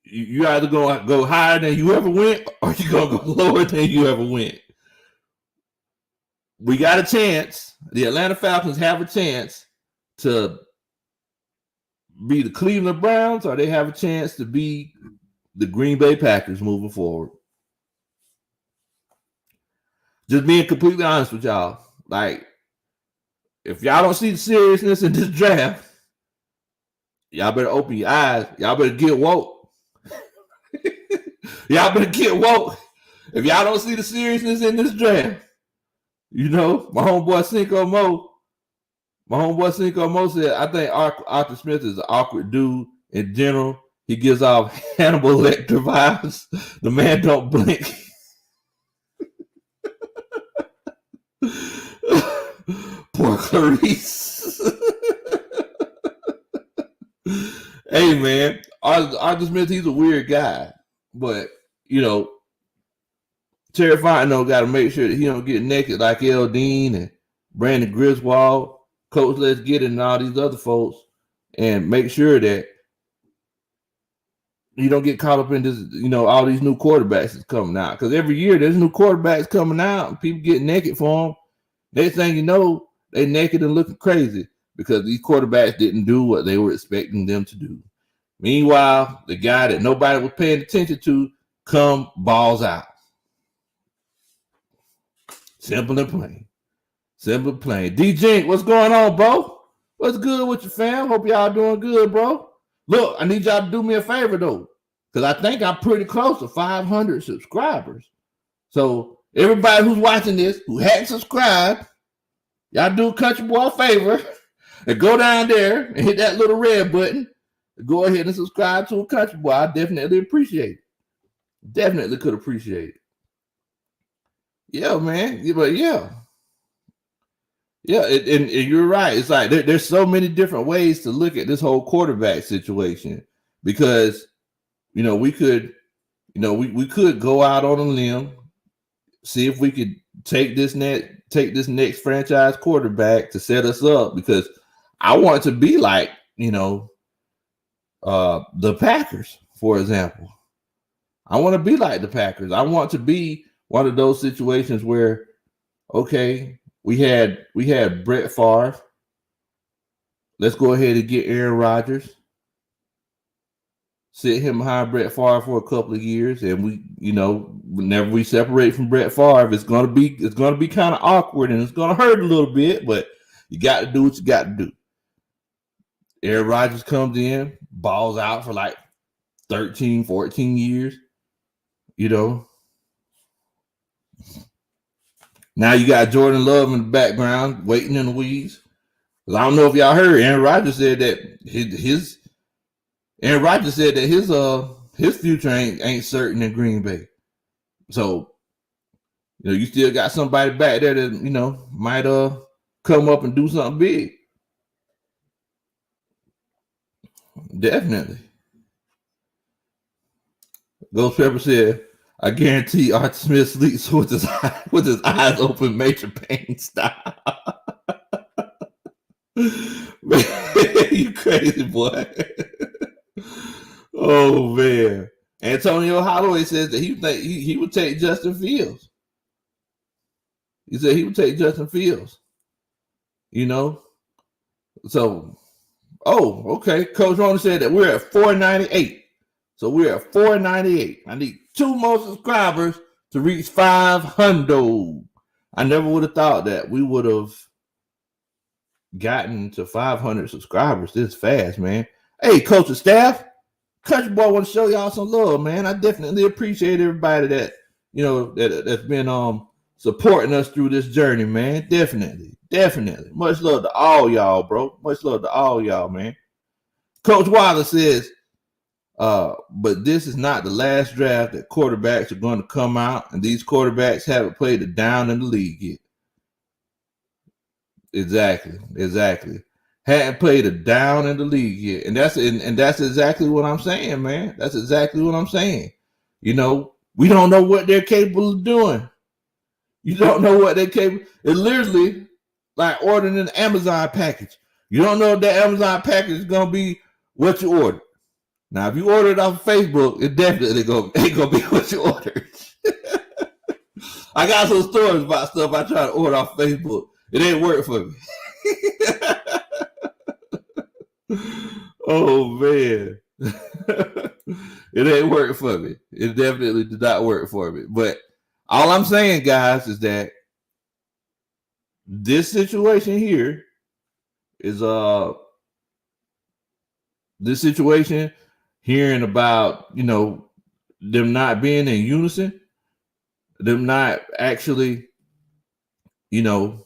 You either gonna go higher than you ever went, or you gonna go lower than you ever went. We got a chance. The Atlanta Falcons have a chance to be the Cleveland Browns, or they have a chance to be the Green Bay Packers moving forward. Just being completely honest with y'all. Like, if y'all don't see the seriousness in this draft, y'all better open your eyes. Y'all better get woke. Y'all better get woke. If y'all don't see the seriousness in this draft, you know, my homeboy Cinco Mo said, I think Arthur Smith is an awkward dude in general. He gives off Hannibal Lecter vibes. The man don't blink. Poor Clarice. Hey, man, Arthur Smith, he's a weird guy. But, you know, Terry Fontenot got to make sure that he don't get naked like L. Dean and Brandon Griswold, Coach Let's Get It, and all these other folks, and make sure that you don't get caught up in this, you know, all these new quarterbacks that's coming out. Because every year there's new quarterbacks coming out and people get naked for them. Next thing you know, they naked and looking crazy because these quarterbacks didn't do what they were expecting them to do. Meanwhile, the guy that nobody was paying attention to balls out. Simple and plain. D Jink, what's going on, bro? What's good with your fam? Hope y'all doing good, bro. Look, I need y'all to do me a favor, though, because I think I'm pretty close to 500 subscribers. So everybody who's watching this, who hadn't subscribed, y'all do Country Boy a favor and go down there and hit that little red button. Go ahead and subscribe to a Country Boy. I definitely appreciate it. Definitely could appreciate it. Yeah, man. But yeah. Yeah, and you're right. It's like there's so many different ways to look at this whole quarterback situation because, you know, we could go out on a limb, see if we could take this next franchise quarterback to set us up because I want to be like, you know, the Packers, for example. I want to be like the Packers. I want to be one of those situations where, okay, we had Brett Favre. Let's go ahead and get Aaron Rodgers. Sit him behind Brett Favre for a couple of years, and we, you know, whenever we separate from Brett Favre, it's gonna be kind of awkward and it's gonna hurt a little bit, but you got to do what you got to do. Aaron Rodgers comes in, balls out for like 13, 14 years, you know. Now you got Jordan Love in the background, waiting in the weeds. I don't know if y'all heard. Aaron Rodgers said that his future ain't certain in Green Bay. So, you know, you still got somebody back there that, you know, might come up and do something big. Definitely. Ghost Pepper said, I guarantee Arthur Smith sleeps with his eyes open, Major Payne style. Man, you crazy boy. Oh man. Antonio Holloway says that he would take Justin Fields. He said he would take Justin Fields. You know? So, okay. Coach Ronald said that we're at 498. So we're at 498. I need 2 more subscribers to reach 500. I never would have thought that we would have gotten to 500 subscribers this fast, man. Hey, coach and staff, Country Boy want to show y'all some love, man. I definitely appreciate everybody that, you know, that's been supporting us through this journey, man. Definitely. Much love to all y'all, bro. Much love to all y'all, man. Coach Wallace says, but this is not the last draft that quarterbacks are going to come out, and these quarterbacks haven't played it down in the league yet. Exactly. Hadn't played it down in the league yet, and that's exactly what I'm saying, man. That's exactly what I'm saying. You know, we don't know what they're capable of doing. You don't know what they're capable. It's literally like ordering an Amazon package. You don't know if that Amazon package is gonna be what you ordered. Now, if you order it off of Facebook, it definitely ain't gonna be what you ordered. I got some stories about stuff I try to order off Facebook. It ain't work for me. Oh man. It ain't working for me. It definitely did not work for me. But all I'm saying, guys, is that this situation here is this situation, hearing about, you know, them not being in unison, them not actually, you know,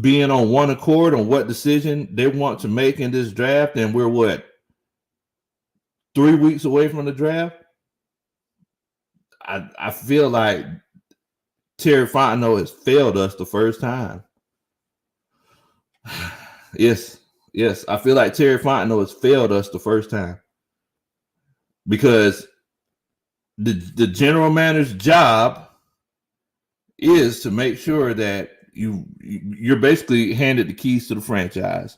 being on one accord on what decision they want to make in this draft, and we're what, 3 weeks away from the draft. I feel like Terry Fontenot has failed us the first time. Yes, I feel like Terry Fontenot has failed us the first time, because the general manager's job is to make sure that you're basically handed the keys to the franchise.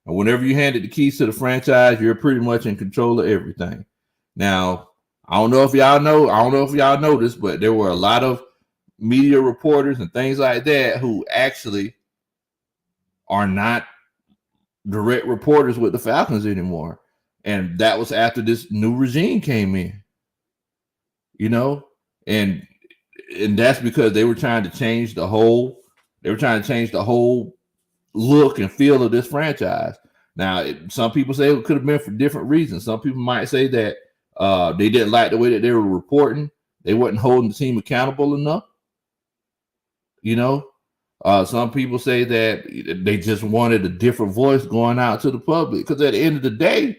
And whenever you handed the keys to the franchise, you're pretty much in control of everything. Now, I don't know if y'all know this, but there were a lot of media reporters and things like that who actually are not direct reporters with the Falcons anymore. And that was after this new regime came in, you know, and that's because they were trying to change the whole look and feel of this franchise. Now, some people say it could have been for different reasons. Some people might say that they didn't like the way that they were reporting. They wasn't holding the team accountable enough. You know, some people say that they just wanted a different voice going out to the public, because at the end of the day,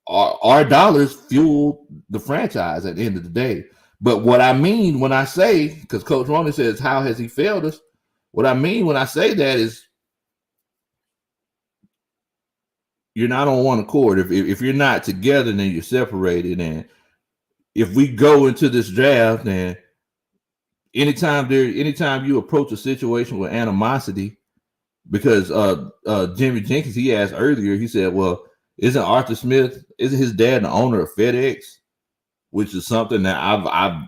our dollars fuel the franchise at the end of the day. But what I mean when I say, because Coach Roney says, how has he failed us? What I mean when I say that is, you're not on one accord. If you're not together, then you're separated. And if we go into this draft, and anytime you approach a situation with animosity, because Jimmy Jenkins, he asked earlier, he said, well, isn't Arthur Smith, isn't his dad the owner of FedEx? Which is something that I've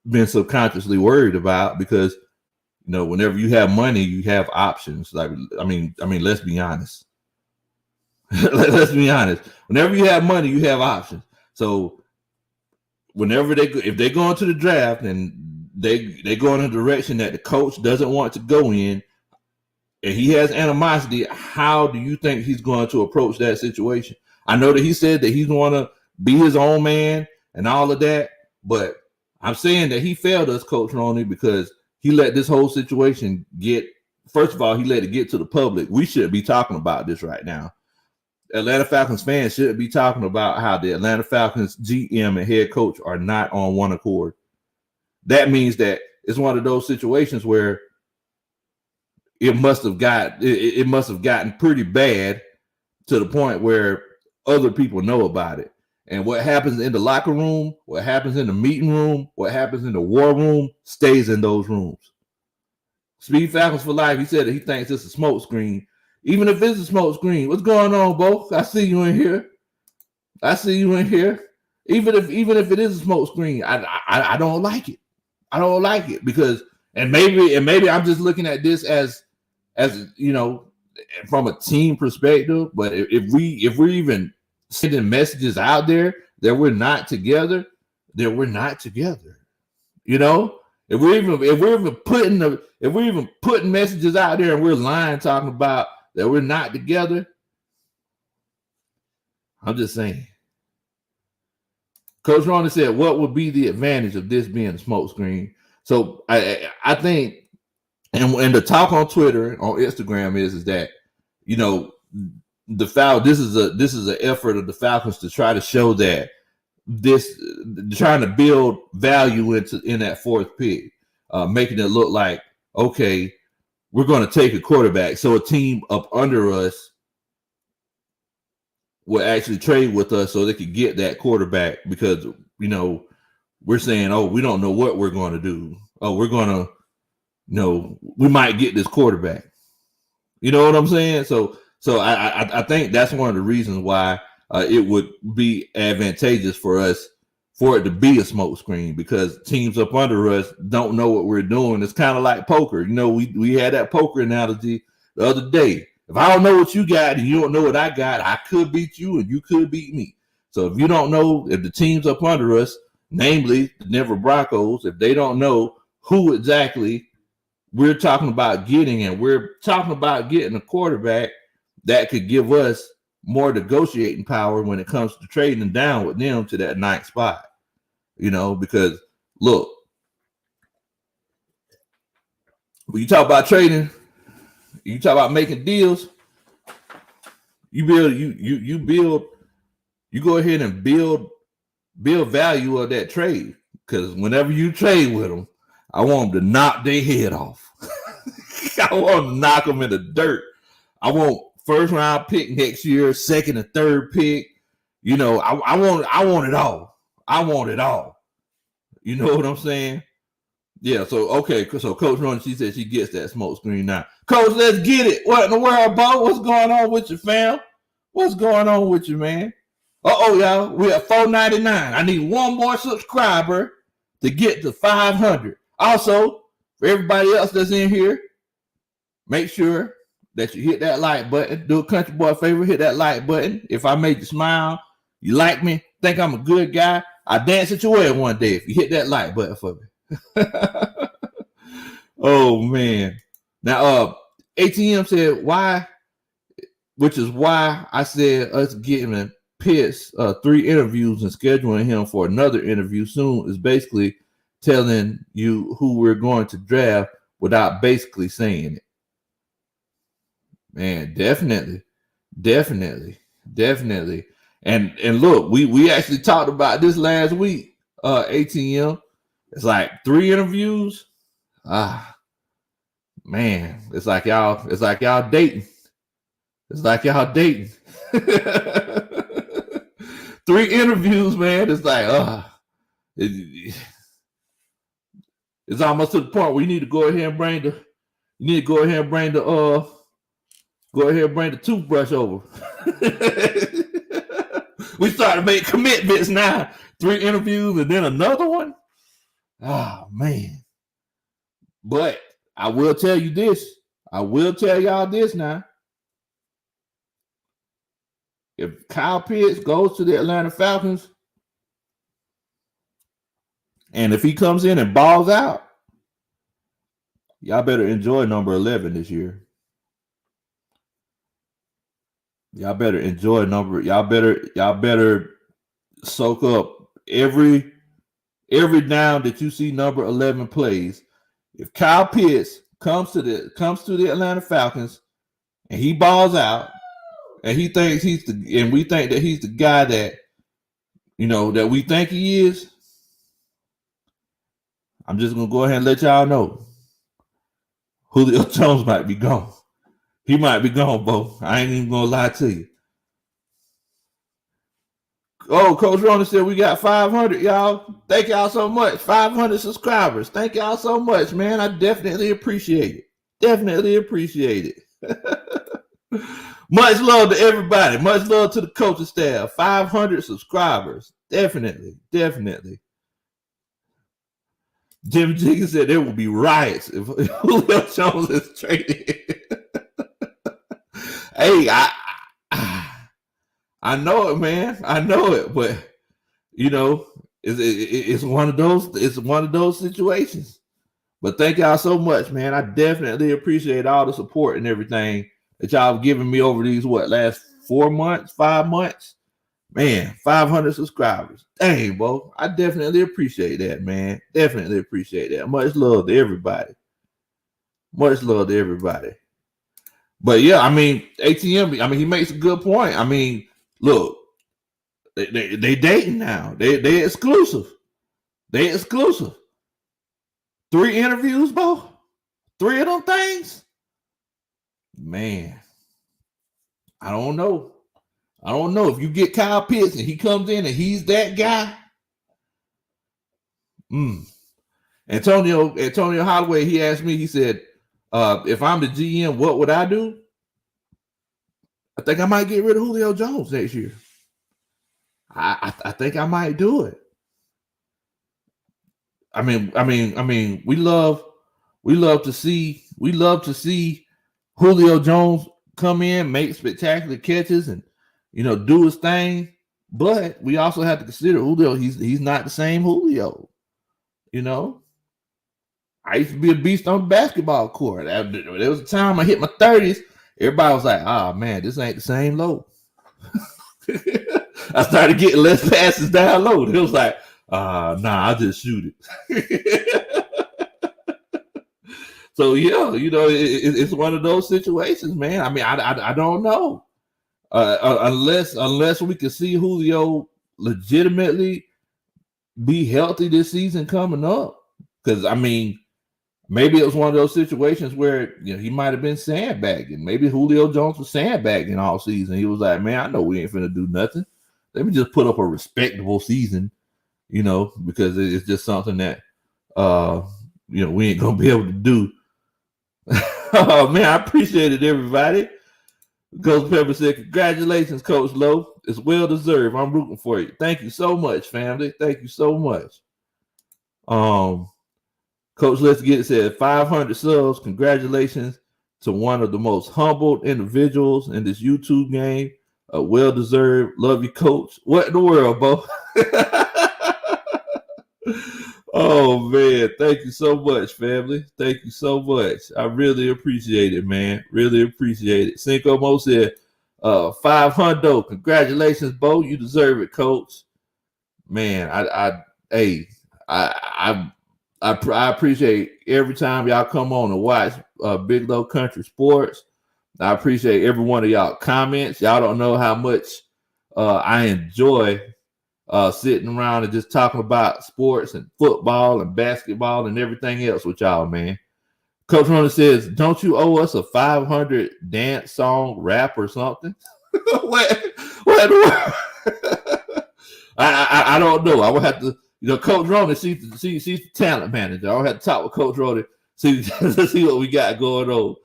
been subconsciously worried about, because, you know, whenever you have money, you have options. Like, I mean, let's be honest. Let's be honest. Whenever you have money, you have options. So whenever if they go into the draft and they go in a direction that the coach doesn't want to go in, and he has animosity, how do you think he's going to approach that situation? I know that he said that he's going to be his own man and all of that, but I'm saying that he failed us, Coach Roney, because he let this whole situation first of all, he let it get to the public. We shouldn't be talking about this right now. Atlanta Falcons fans shouldn't be talking about how the Atlanta Falcons GM and head coach are not on one accord. That means that it's one of those situations where it must have gotten pretty bad, to the point where other people know about it. And what happens in the locker room, what happens in the meeting room, what happens in the war room stays in those rooms. Speed Falcons for life. He said that he thinks it's a smoke screen. Even if it's a smoke screen, what's going on, Bo? I see you in here. Even if it is a smoke screen, I don't like it. I don't like it, because, and maybe I'm just looking at this as you know, from a team perspective. But if we're even sending messages out there that we're not together, then we're not together. You know, if we're even putting messages out there and we're lying, talking about that we're not together, I'm just saying. Coach Ronnie said, what would be the advantage of this being a smokescreen? So I think, and the talk on Twitter, on Instagram is that, you know, this is an effort of the Falcons to try to show that trying to build value in that fourth pick, making it look like, okay, we're going to take a quarterback. So a team up under us will actually trade with us so they could get that quarterback, because, you know, we're saying, oh, we don't know what we're going to do. Oh, we're going to, you know, we might get this quarterback. You know what I'm saying? So I think that's one of the reasons why it would be advantageous for us for it to be a smoke screen, because teams up under us don't know what we're doing. It's kind of like poker. You know, we had that poker analogy the other day. If I don't know what you got and you don't know what I got, I could beat you and you could beat me. So if you don't know, if the teams up under us, namely the Denver Broncos, if they don't know who exactly we're talking about getting, and we're talking about getting a quarterback that could give us more negotiating power when it comes to trading down with them to that ninth spot. You know, because look, when you talk about trading, you talk about making deals, you go ahead and build value of that trade. Because whenever you trade with them, I want them to knock their head off. I want to knock them in the dirt. I want first round pick next year, second and third pick. You know, I want it all. I want it all. You know what I'm saying? Yeah, so okay, so Coach Ronnie, she said she gets that smoke screen now. Coach, let's get it. What in the world, Bo? What's going on with you, fam? What's going on with you, man? Y'all, we're at $4.99. I need one more subscriber to get to 500. Also, for everybody else that's in here, make sure that you hit that like button. Do a country boy favor, hit that like button. If I made you smile, you like me, think I'm a good guy, I'll dance at your wedding one day if you hit that like button for me. Oh, man. Now, ATM said why, which is why I said us getting Pitts 3 interviews and scheduling him for another interview soon is basically telling you who we're going to draft without basically saying it. Man, definitely. And look, we actually talked about this last week, ATM. It's like 3 interviews. Man, it's like y'all dating. It's like y'all dating. 3 interviews, man. It's like, it's almost to the point where you need to go ahead and bring the toothbrush over. We started to make commitments now. 3 interviews and then another one. Oh, man. But I will tell you this. I will tell y'all this now. If Kyle Pitts goes to the Atlanta Falcons, and if he comes in and balls out, y'all better enjoy number 11 this year. Y'all better enjoy y'all better soak up every down that you see number 11 plays. If Kyle Pitts comes to the Atlanta Falcons and he balls out, and we think that he's the guy that, you know, that we think he is, I'm just gonna go ahead and let y'all know Julio Jones might be gone. He might be gone, Bo. I ain't even gonna lie to you. Oh, Coach Ronald said we got 500, y'all. Thank y'all so much. 500 subscribers. Thank y'all so much, man. I definitely appreciate it. Much love to everybody. Much love to the coaching staff. 500 subscribers. Definitely. Jim Jenkins said there will be riots if Julio Jones is traded. Hey, I know it, man. I know it, but it's one of those. It's one of those situations. But thank y'all so much, man. I definitely appreciate all the support and everything that y'all have given me over these last 4 months, 5 months. Man, 500 subscribers. Dang, bro. I definitely appreciate that, man. Definitely appreciate that. Much love to everybody. Much love to everybody. But yeah, ATM, he makes a good point. Look, they dating now. They exclusive. They exclusive. 3 interviews, bro. 3 of them things. Man, I don't know. If you get Kyle Pitts and he comes in and he's that guy. Antonio Holloway, he asked me, he said, if I'm the GM, what would I do? I think I might get rid of Julio Jones next year. I think I might do it. We love to see Julio Jones come in, make spectacular catches, and do his thing. But we also have to consider Julio. He's not the same Julio. I used to be a beast on the basketball court. There was a time I hit my 30s. Everybody was like, "Oh man, this ain't the same low." I started getting less passes down low. It was like, nah, I'll just shoot it. So yeah, it's one of those situations, man. I don't know. Unless we can see Julio legitimately be healthy this season coming up. Because maybe it was one of those situations where he might have been sandbagging. Maybe Julio Jones was sandbagging all season. He was like, man, I know we ain't finna do nothing. Let me just put up a respectable season, because it's just something that we ain't gonna be able to do. Oh man, I appreciate it, everybody. Coach Pepper said, congratulations, Coach Lowe. It's well deserved. I'm rooting for you. Thank you so much, family. Thank you so much. Coach Let's Get It said 500 subs. Congratulations to one of the most humbled individuals in this YouTube game. Well deserved. Love you, Coach. What in the world, Bo? Oh man, thank you so much, family. Thank you so much. I really appreciate it, man. Really appreciate it. Cinco Mo said 500. Congratulations, Bo. You deserve it, Coach. Man, I appreciate every time y'all come on and watch Big Low Kuntry Sports. I appreciate every one of y'all comments. Y'all don't know how much I enjoy sitting around and just talking about sports and football and basketball and everything else with y'all, man. Coach Ronald says, don't you owe us a 500 dance song rap or something? what? I don't know. I would have to, Coach Ronald, she's the talent manager. I'll have to talk with Coach Ronald, see what we got going on.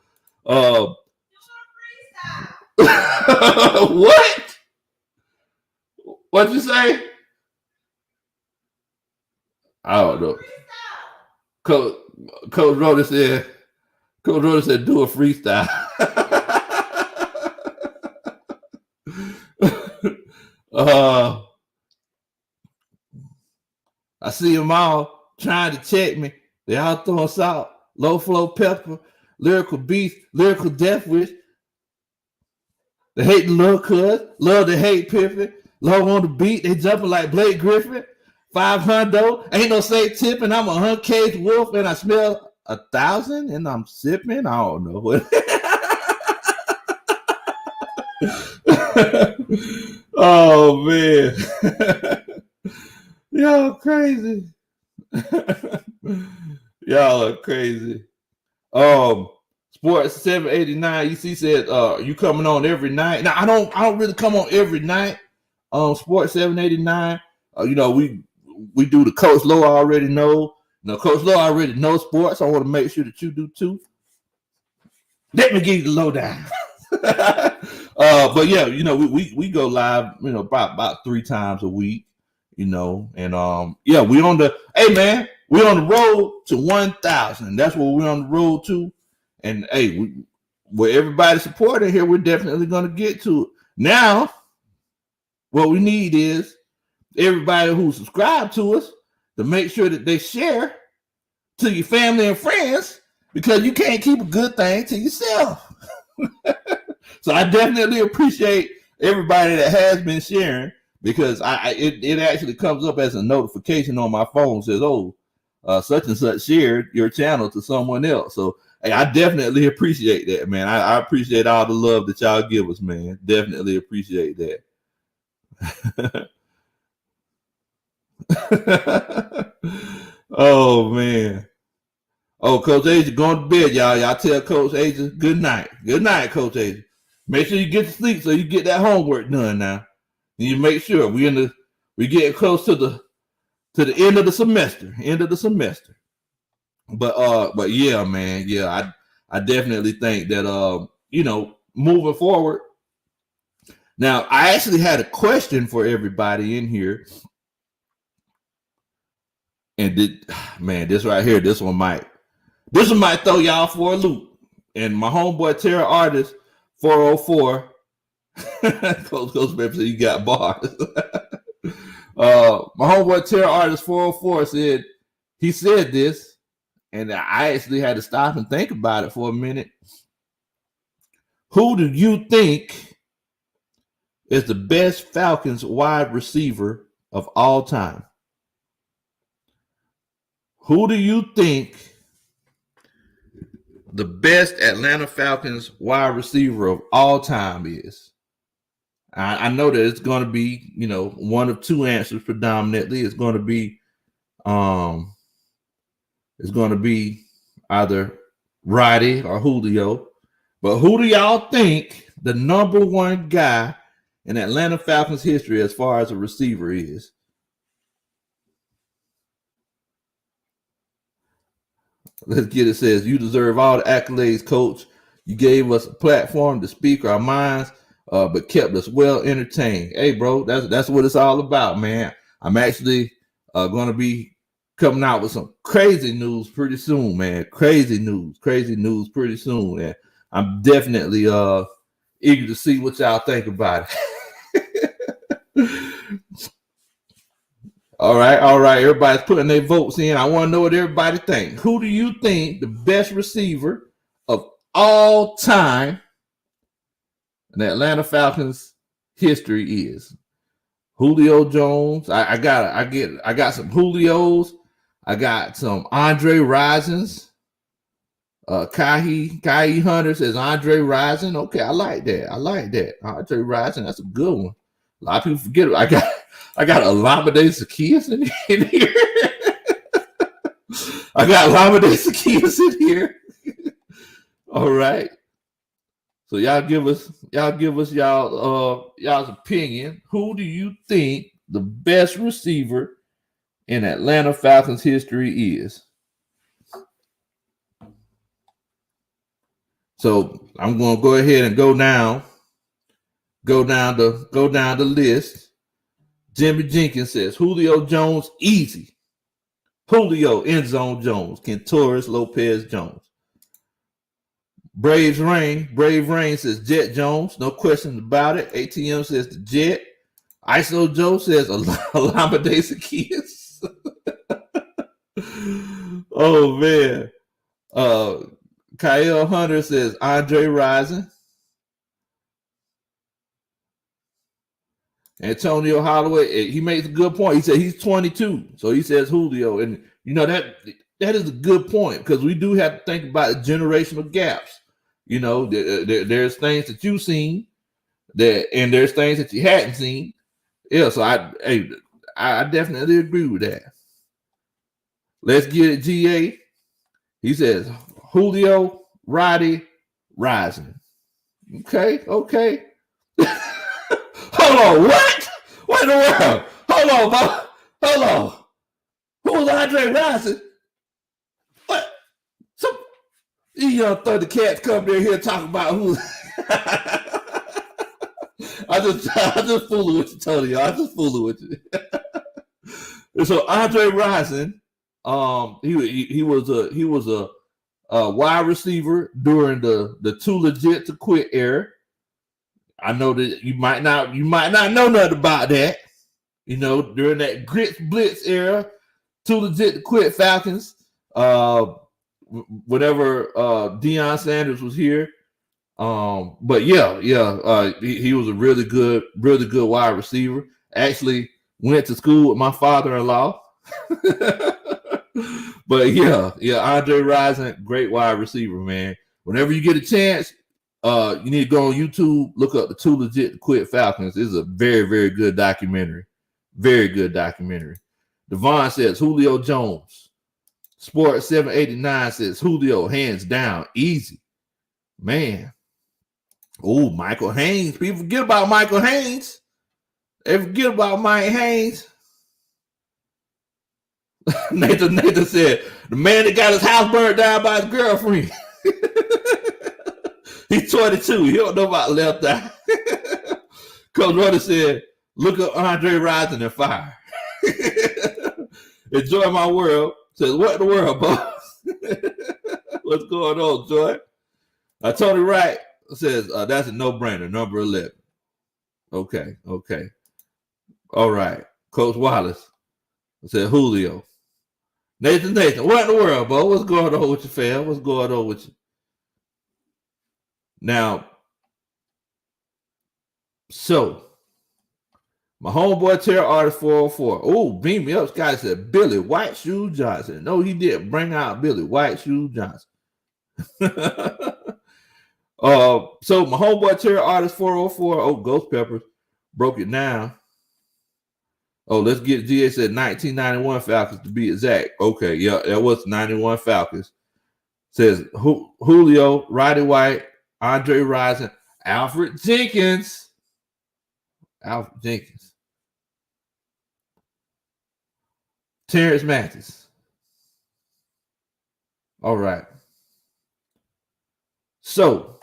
What? What'd you say? I don't know. Coach Rhoda said, do a freestyle. I see them all trying to check me. They all throwing salt, low flow pepper, lyrical beast, lyrical death wish. They hate the little cuz, love to hate Pippin. Low on the beat, they jumping like Blake Griffin. 500, ain't no safe tipping. I'm a 100K wolf and I smell 1,000 and I'm sipping. I don't know what. Oh man. Y'all crazy. Y'all are crazy. Sports 789 EC said, you coming on every night? Now I don't really come on every night. Sports 789. We do the Coach Low already know. Coach Low already knows sports. I want to make sure that you do too. Let me give you the lowdown. But yeah, we go live, about 3 times a week, and yeah, we on the road to 1,000. That's what we're on the road to. And hey, with everybody supporting here, we're definitely going to get to it. Now, what we need is everybody who subscribed to us to make sure that they share to your family and friends, because you can't keep a good thing to yourself. So I definitely appreciate everybody that has been sharing, because it actually comes up as a notification on my phone, says, oh, such and such shared your channel to someone else. So hey, I definitely appreciate that, man. I appreciate all the love that y'all give us, man. Definitely appreciate that. Oh, man. Oh, Coach Asia, going to bed, y'all. Y'all tell Coach Asia good night. Good night, Coach Asia. Make sure you get to sleep so you get that homework done now. And you make sure we getting close to the end of the semester. But yeah, man, yeah, I definitely think that moving forward. Now, I actually had a question for everybody in here. And this right here, this one might throw y'all for a loop. And my homeboy Terra Artist 404, Coach Pepper said you got bars. My homeboy Terra Artist 404 said this, and I actually had to stop and think about it for a minute. Who do you think is the best Falcons wide receiver of all time? Who do you think the best Atlanta Falcons wide receiver of all time is? I know that it's going to be, one of two answers predominantly. It's going to be either Roddy or Julio. But who do y'all think the number one guy in Atlanta Falcons history as far as a receiver is? Let's get it. Says, you deserve all the accolades, Coach. You gave us a platform to speak our minds, but kept us well entertained. Hey, bro, that's what it's all about, man. I'm actually going to be coming out with some crazy news pretty soon, man. Crazy news pretty soon. And I'm definitely eager to see what y'all think about it. All right. Everybody's putting their votes in. I want to know what everybody thinks. Who do you think the best receiver of all time in the Atlanta Falcons history is? Julio Jones. I got some Julios. I got some Andre Risons. Kai Hunter says Andre Rison. Okay, I like that. Andre Rison, that's a good one. A lot of people forget it. I got Olamide Zaccheaus in here. I got Olamide Zaccheaus in here. All right. So y'all give us y'all's opinion. Who do you think the best receiver in Atlanta Falcons history is? So I'm going to go ahead and go down the list. Jimmy Jenkins says Julio Jones, easy. Julio, end zone Jones. Kentores, Lopez Jones. Brave Rain says Jet Jones. No questions about it. ATM says the Jet. ISO Joe says Olamide Zaccheaus. Oh, man. Kyle Hunter says Andre Rison. Antonio Holloway, he makes a good point. He said he's 22, so he says Julio, and that is a good point, because we do have to think about the generational gaps. There's things that you've seen and there's things that you hadn't seen. Yeah, so I definitely agree with that. Let's get it, GA. He says Julio, Roddy, Rising. Okay. Hold on, what? What in the world? Hold on. Who's Andre Rison? What? You Thundercats come in here talking about who? I just fooling with you, Tony. I just fooling with you. So Andre Rison, he was wide receiver during the too legit to quit era. I know that you might not know nothing about that. You know, during that grits blitz era, too legit to quit Falcons. Whenever Deion Sanders was here. But he was a really good wide receiver. Actually went to school with my father-in-law. But Andre Rison, great wide receiver, man. Whenever you get a chance, you need to go on YouTube, look up the Too Legit to Quit Falcons. It's a very, very good documentary. Very good documentary. Devon says Julio Jones. Sports 789 says Julio, hands down, easy. Man. Oh, Michael Haynes. People forget about Michael Haynes. They forget about Mike Haynes. Nathan said, the man that got his house burned down by his girlfriend. He's 22. He don't know about left eye. Coach Rudder said, look up Andre Rison and fire. Enjoy my world. Says, what in the world, boss? What's going on, Joy? Tony Wright says, that's a no-brainer, number 11. Okay. All right. Coach Wallace said, Julio. Nathan, what in the world, bro? What's going on with you, fam? What's going on with you? Now, so, my homeboy Terror Artist 404. Oh, beam me up. Scott said, Billy White Shoe Johnson. No, he didn't bring out Billy White Shoe Johnson. So my homeboy Terror Artist 404. Oh, Ghost Peppers broke it down. Oh, let's get GA said 1991 Falcons to be exact. Okay, yeah, that was 91 Falcons. Says Julio, Roddy White, Andre Rison, Alfred Jenkins. Terrence Mathis. All right. So,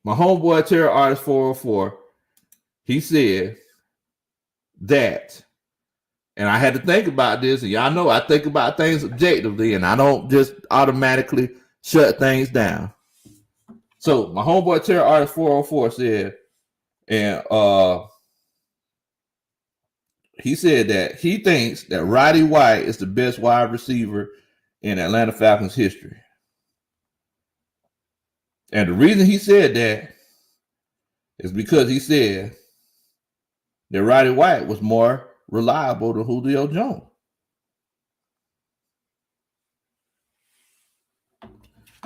my homeboy Terror Artist 404, he said that, and I had to think about this, and y'all know I think about things objectively, and I don't just automatically shut things down. So, my homeboy Terror Artist 404 said, and he said that he thinks that Roddy White is the best wide receiver in Atlanta Falcons history. And the reason he said that is because he said that Roddy White was more reliable than Julio Jones.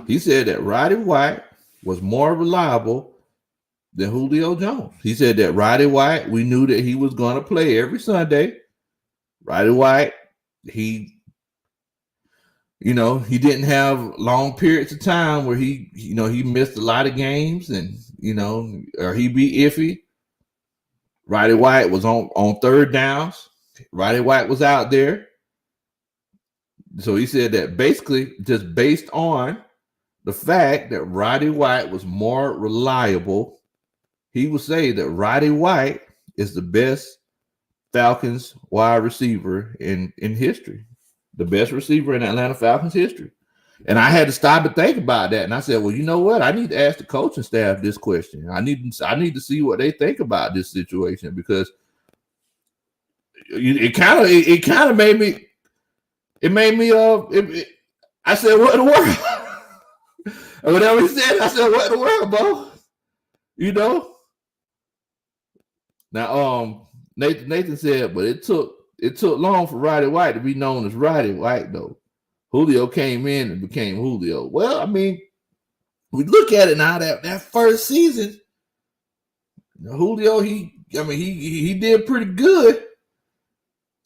He said that Roddy White was more reliable than Julio Jones. He said that Roddy White, we knew that he was going to play every Sunday. Roddy White, he didn't have long periods of time where he missed a lot of games and, or he be iffy. Roddy White was on third downs. Roddy White was out there. So he said that basically just based on the fact that Roddy White was more reliable, he would say that Roddy White is the best Falcons wide receiver in history, the best receiver in Atlanta Falcons history. And I had to stop and think about that. And I said, well, you know what? I need to ask the coaching staff this question. I need to see what they think about this situation, because it kind of made me. I said, what in the world? And whatever he said, I said, what in the world, bro? Now, Nathan said, but it took long for Roddy White to be known as Roddy White, though. Julio came in and became Julio. Well, I mean, we look at it now, that first season, Julio, he did pretty good.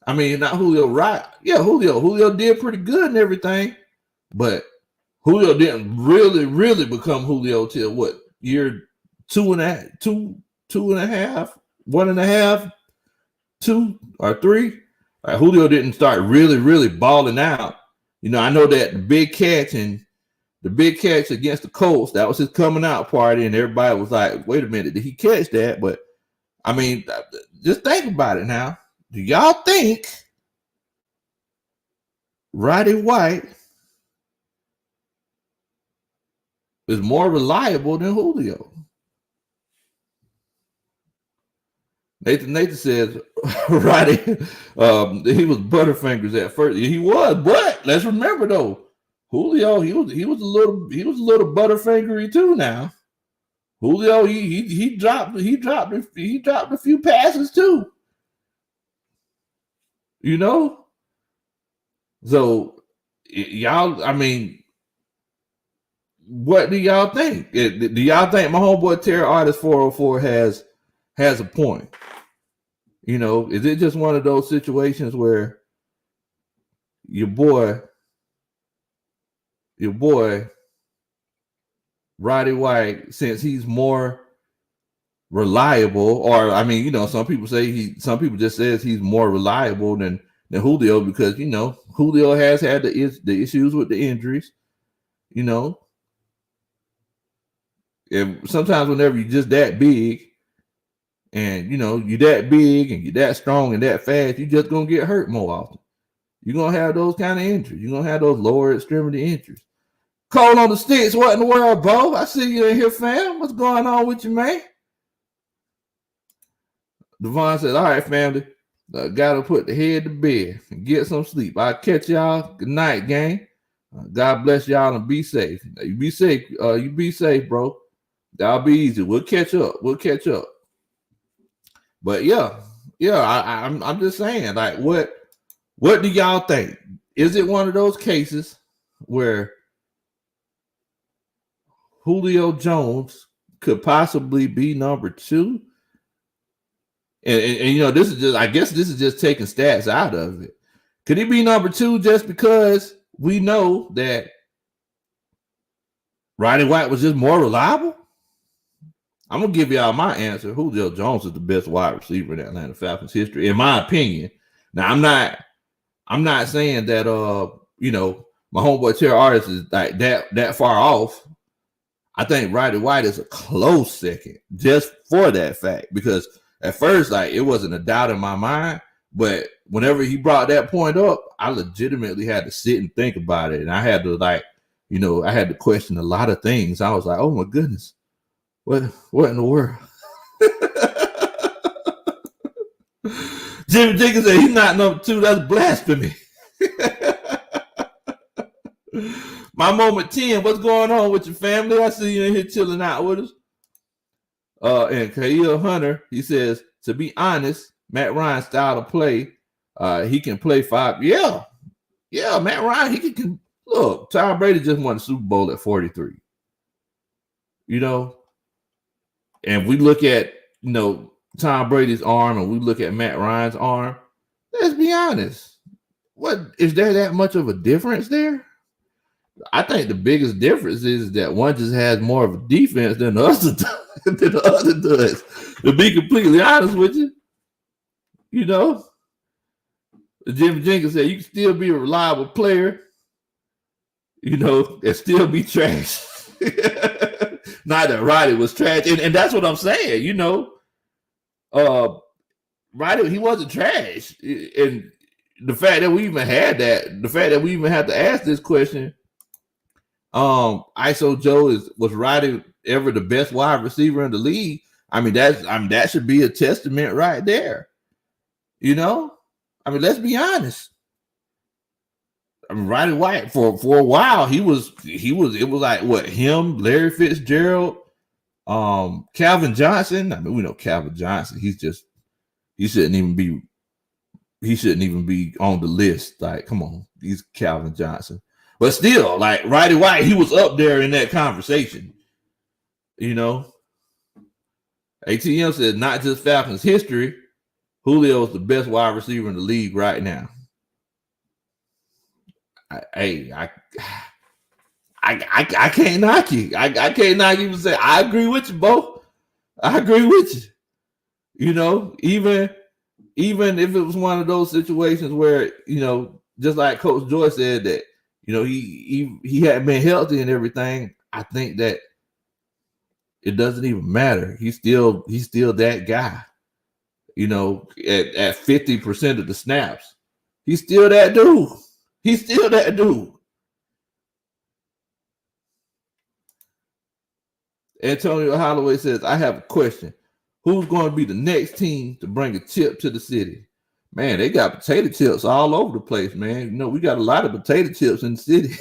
I mean, not Julio, right? Yeah, Julio did pretty good and everything, but Julio didn't really become Julio till what, year 2.5, 1.5, 2 or 3. Julio didn't start really balling out. I know that the big catch against the Colts, that was his coming out party, and everybody was like, wait a minute, did he catch that? But I mean, just think about it now. Do y'all think Roddy White is more reliable than Julio. Nathan says, right, he was Butterfingers at first. He was, but let's remember though, Julio, he was a little Butterfingery too. Now, Julio, he dropped a few passes too. You know, so y'all, I mean, what do y'all think? Do y'all think my homeboy Terry Artist 404 has a point? You know, is it just one of those situations where your boy, Roddy White, since he's more reliable, or I mean, you know, some people just says he's more reliable than Julio because, you know, Julio has had the issues with the injuries, you know. And sometimes whenever you're just that big and, you know, you're that big and you're that strong and that fast, you're just going to get hurt more often. You're going to have those kind of injuries. You're going to have those lower extremity injuries. Cole on the sticks, what in the world, Bo? I see you in here, fam. What's going on with you, man? Devon said, all right, family. Got to put the head to bed and get some sleep. I'll catch y'all. Good night, gang. God bless y'all and be safe. You be safe. You be safe, bro. That'll be easy. We'll catch up. But yeah, I'm just saying, like, what do y'all think? Is it one of those cases where Julio Jones could possibly be number 2? And you know, I guess this is just taking stats out of it. Could he be number 2 just because we know that Roddy White was just more reliable? I'm gonna give y'all my answer. Julio Jones is the best wide receiver in Atlanta Falcons history, in my opinion. Now, I'm not saying that you know, my homeboy Terry Artist is like that far off. I think Roddy White is a close second just for that fact, because at first, like, it wasn't a doubt in my mind, but whenever he brought that point up, I legitimately had to sit and think about it, and I had to, like, you know, I had to question a lot of things. I was like, oh my goodness, what in the world? Jimmy Jenkins said he's not number 2. That's blasphemy. My moment 10. What's going on with your family? I see you in here chilling out with us. And Khalil Hunter, he says, to be honest, Matt Ryan's style of play, he can play 5. Yeah, Matt Ryan, he can look. Tom Brady just won the Super Bowl at 43. You know, and we look at, you know, Tom Brady's arm and we look at Matt Ryan's arm. Let's be honest. What is there that much of a difference there? I think the biggest difference is that one just has more of a defense than the other does. To be completely honest with you, you know, Jim Jenkins said you can still be a reliable player, you know, and still be trash. Not that Roddy was trash, and that's what I'm saying. You know, Roddy, he wasn't trash, and the fact that we even had that, the fact that we even had to ask this question. ISO Joe was Roddy ever the best wide receiver in the league? I mean, that should be a testament right there. You know, I mean, let's be honest. I mean, Roddy White for a while it was like what, him, Larry Fitzgerald, Calvin Johnson. I mean, we know Calvin Johnson. He shouldn't even be on the list. Like, come on, he's Calvin Johnson. But still, like, Roddy White, he was up there in that conversation. You know, ATM said not just Falcons history. Julio is the best wide receiver in the league right now. I can't knock you. I can't knock you and say I agree with you, Bo. I agree with you. You know, even if it was one of those situations where, you know, just like Coach Joy said that, you know, he hadn't been healthy and everything, I think that it doesn't even matter. He's still that guy. You know, at 50% of the snaps, he's still that dude. He's still that dude. Antonio Holloway says, I have a question. Who's going to be the next team to bring a chip to the city? Man, they got potato chips all over the place, man. You know, we got a lot of potato chips in the city.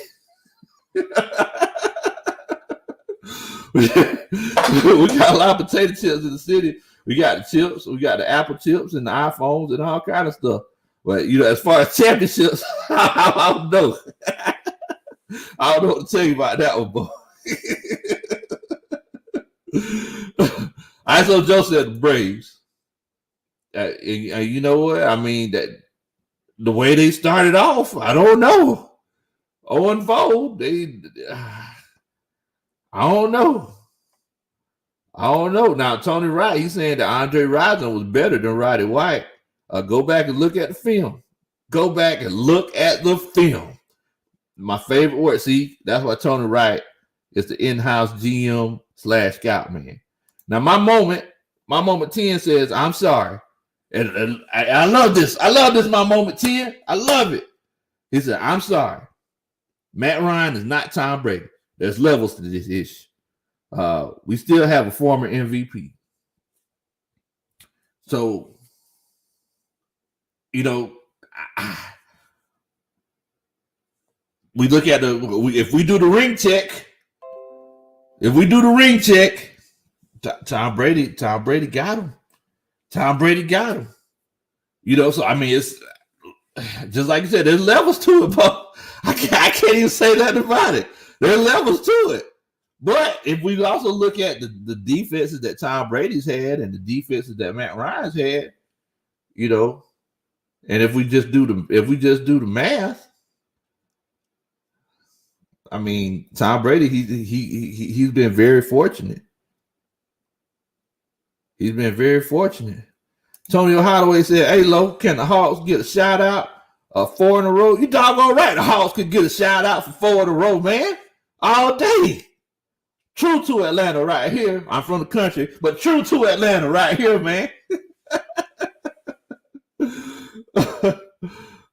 We got a lot of potato chips in the city. We got the chips, we got the Apple chips and the iPhones and all kind of stuff. But you know, as far as championships, I don't know. I don't know what to tell you about that one, boy. ISO Joe said the Braves. You know what? I mean, that the way they started off, I don't know. 0-4, I don't know. Now, Tony Wright, he's saying that Andre Rison was better than Roddy White. Go back and look at the film. My favorite word. See, that's why Tony Wright is the in-house GM / scout man. Now, my moment 10 says, I'm sorry. And I love this. My moment 10. I love it. He said, I'm sorry. Matt Ryan is not Tom Brady. There's levels to this issue. We still have a former MVP. So, you know, we look at if we do the ring check, Tom Brady got him. You know, so I mean, it's just like you said, there's levels to it, but I can't even say that about it. There are levels to it. But if we also look at the defenses that Tom Brady's had and the defenses that Matt Ryan's had, you know, and if we just do the math, I mean, Tom Brady, he's been very fortunate. He's been very fortunate. Antonio Holloway said, hey, Lo, can the Hawks get a shout out 4 in a row? You doggone right. The Hawks could get a shout out for 4 in a row, man. All day. True to Atlanta right here. I'm from the country, but true to Atlanta right here, man.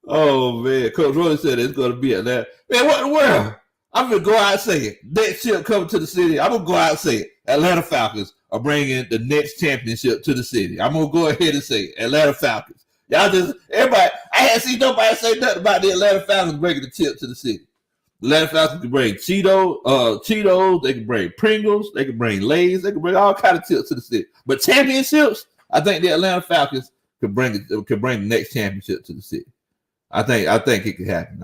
Oh, man. Coach Rowley said it's going to be Atlanta. Man, what in the world? I'm going to go out and say it. Next chip coming to the city. I'm going to go out and say it. Atlanta Falcons are bringing the next championship to the city. I'm going to go ahead and say it. Atlanta Falcons. Y'all everybody, I hadn't seen nobody say nothing about the Atlanta Falcons bringing the chip to the city. The Atlanta Falcons can bring Cheetos, they can bring Pringles, they can bring Lay's, they can bring all kinds of chips to the city. But championships, I think the Atlanta Falcons could bring the next championship to the city. I think it could happen.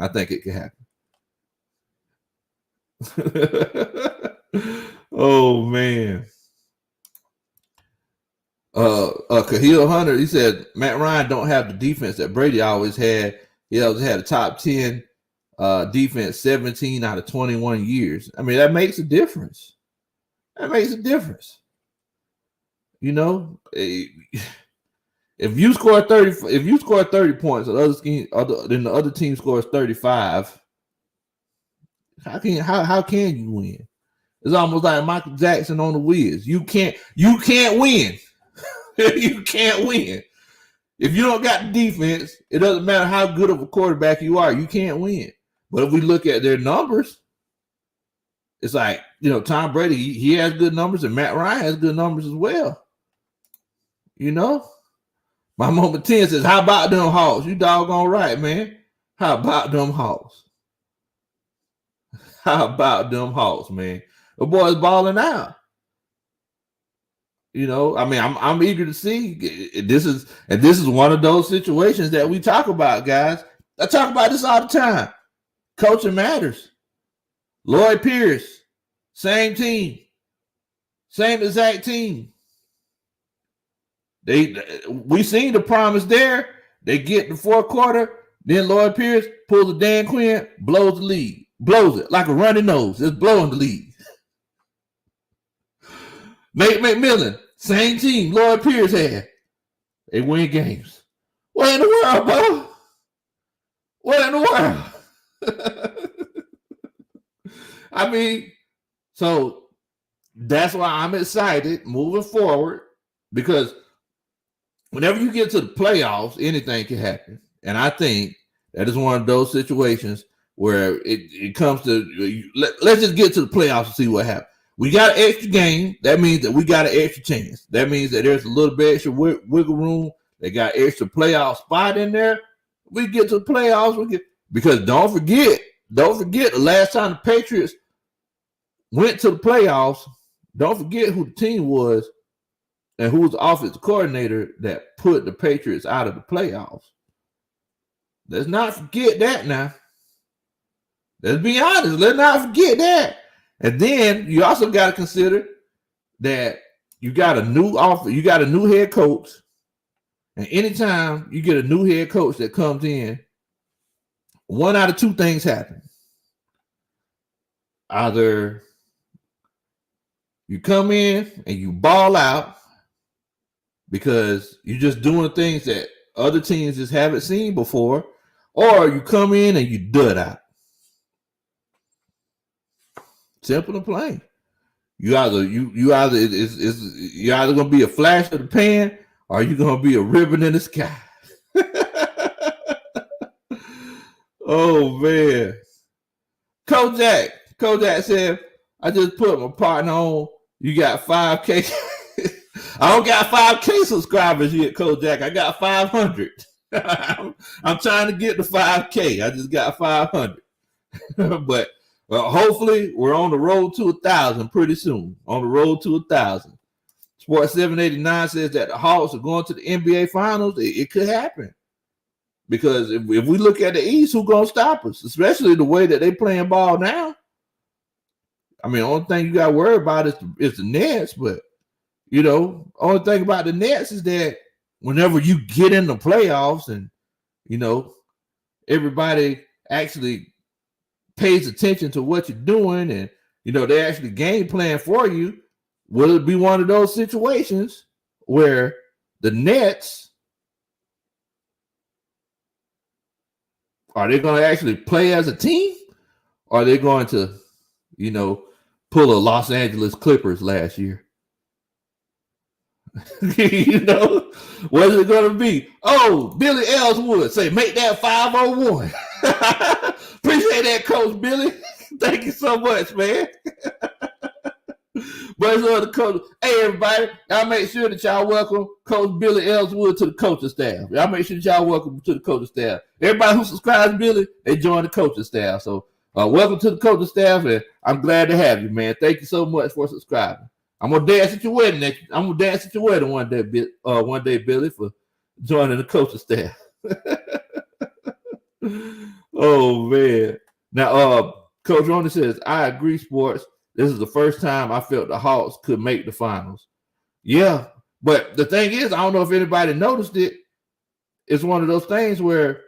Oh man. Kahil Hunter, he said Matt Ryan don't have the defense that Brady always had. He always had a top 10 defense 17 out of 21 years. I mean, that makes a difference. You know, if you score 30 points, then the other team scores 35. How can you win? It's almost like Michael Jackson on the Wiz. You can't win. You can't win. If you don't got the defense, it doesn't matter how good of a quarterback you are. You can't win. But if we look at their numbers, it's like, you know, Tom Brady, he has good numbers, and Matt Ryan has good numbers as well. You know? My moment 10 says, how about them Hawks? You doggone right, man. How about them Hawks? Man? The boy's balling out. You know, I mean, I'm eager to see. This is one of those situations that we talk about, guys. I talk about this all the time. Coaching matters. Lloyd Pierce, same team, same exact team. We seen the promise there. They get the fourth quarter. Then Lloyd Pierce pulls a Dan Quinn, blows the lead, blows it like a runny nose. It's blowing the lead. Nate McMillan, same team Lloyd Pierce had. They win games. What in the world, bro? What in the world? I mean, so that's why I'm excited moving forward, because whenever you get to the playoffs, anything can happen. And I think that is one of those situations where it comes to, let's just get to the playoffs and see what happens. we got an extra game. That means that we got an extra chance. That means that there's a little bit extra wiggle room. They got extra playoff spot in there. We get to the playoffs. Because don't forget the last time the Patriots went to the playoffs, don't forget who the team was and who was the offensive coordinator that put the Patriots out of the playoffs. Let's not forget that now. Let's be honest. Let's not forget that. And then you also got to consider that you got a new head coach. And anytime you get a new head coach that comes in, one out of two things happen. Either you come in and you ball out because you're just doing things that other teams just haven't seen before, or you come in and you dud out. Simple and plain. You're either gonna be a flash of the pan, or you're gonna be a ribbon in the sky. Oh man. Kojak said, I just put my partner on. You got 5K. I don't got 5K subscribers yet, Kojak. I got 500. I'm trying to get to 5K. I just got 500. But hopefully we're on the road to 1,000 pretty soon. On the road to 1,000. Sports 789 says that the Hawks are going to the NBA Finals. It could happen. Because if we look at the East, who's going to stop us? Especially the way that they playing ball now. I mean, the only thing you got to worry about is the Nets. But, only thing about the Nets is that whenever you get in the playoffs and, everybody actually pays attention to what you're doing and, they actually game plan for you, will it be one of those situations where the Nets, are they going to actually play as a team? Or are they going to, pull a Los Angeles Clippers last year? What is it going to be? Oh, Billy Ellswood say, make that 501. Appreciate that, Coach Billy. Thank you so much, man. But the coach, hey everybody, y'all make sure that y'all welcome Coach Billy Ellswood to the coaching staff. Y'all make sure that y'all welcome to the coaching staff. Everybody who subscribes to Billy, they join the coaching staff. So welcome to the coaching staff, and I'm glad to have you, man. Thank you so much for subscribing. I'm gonna dance at your wedding. I'm gonna dance at your wedding one day, Billy, for joining the coaching staff. Oh man. Now, Coach Ronnie says, I agree, sports. This is the first time I felt the Hawks could make the finals. Yeah, but the thing is, I don't know if anybody noticed it. It's one of those things where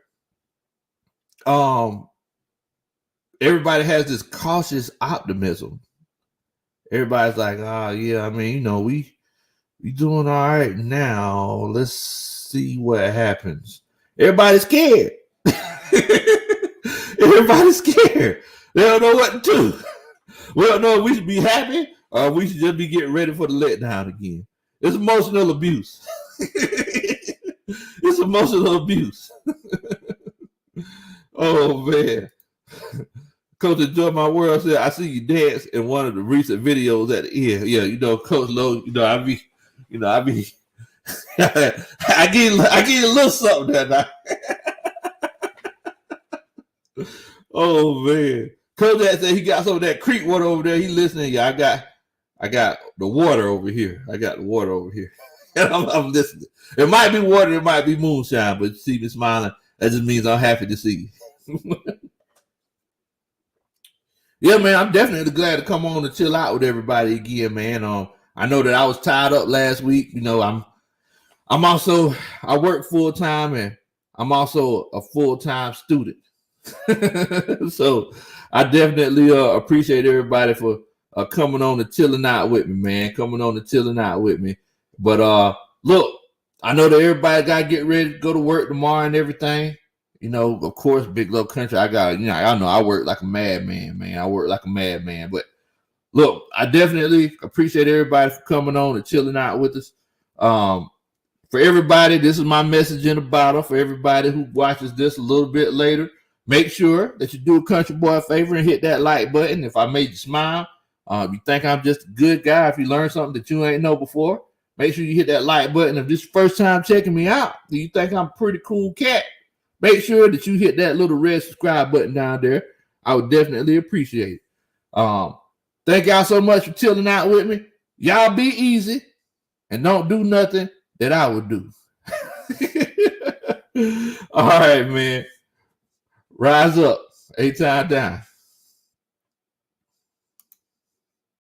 everybody has this cautious optimism. Everybody's like, yeah, I mean, we doing all right now. Let's see what happens. Everybody's scared. Everybody's scared. They don't know what to do. We don't know if we should be happy or we should just be getting ready for the letdown again. It's emotional abuse. It's emotional abuse. Oh, man. Coach Enjoy My World said, I see you dance in one of the recent videos at the end. Yeah, Coach Lowe, I get a little something that night. Oh, man. Coach said he got some of that creek water over there. He listening. Yeah, I got the water over here. And I'm listening. It might be water, it might be moonshine, but you see me smiling. That just means I'm happy to see you. Yeah, man, I'm definitely glad to come on and chill out with everybody again, man. I know that I was tied up last week. I work full time and I'm also a full-time student. So I definitely appreciate everybody for coming on and chilling out with me, man. But look, I know that everybody got to get ready to go to work tomorrow and everything. Of course, Big Low Kuntry, I know I work like a madman, man. But look, I definitely appreciate everybody for coming on and chilling out with us. For everybody, this is my message in the bottle. For everybody who watches this a little bit later, make sure that you do a country boy a favor and hit that like button. If I made you smile, You think I'm just a good guy. If you learn something that you ain't know before, make sure you hit that like button. If this is first time checking me out, do you think I'm a pretty cool cat? Make sure that you hit that little red subscribe button down there. I would definitely appreciate it. Thank y'all so much for chilling out with me. Y'all be easy and don't do nothing that I would do. All right, man. Rise up. 8 times down.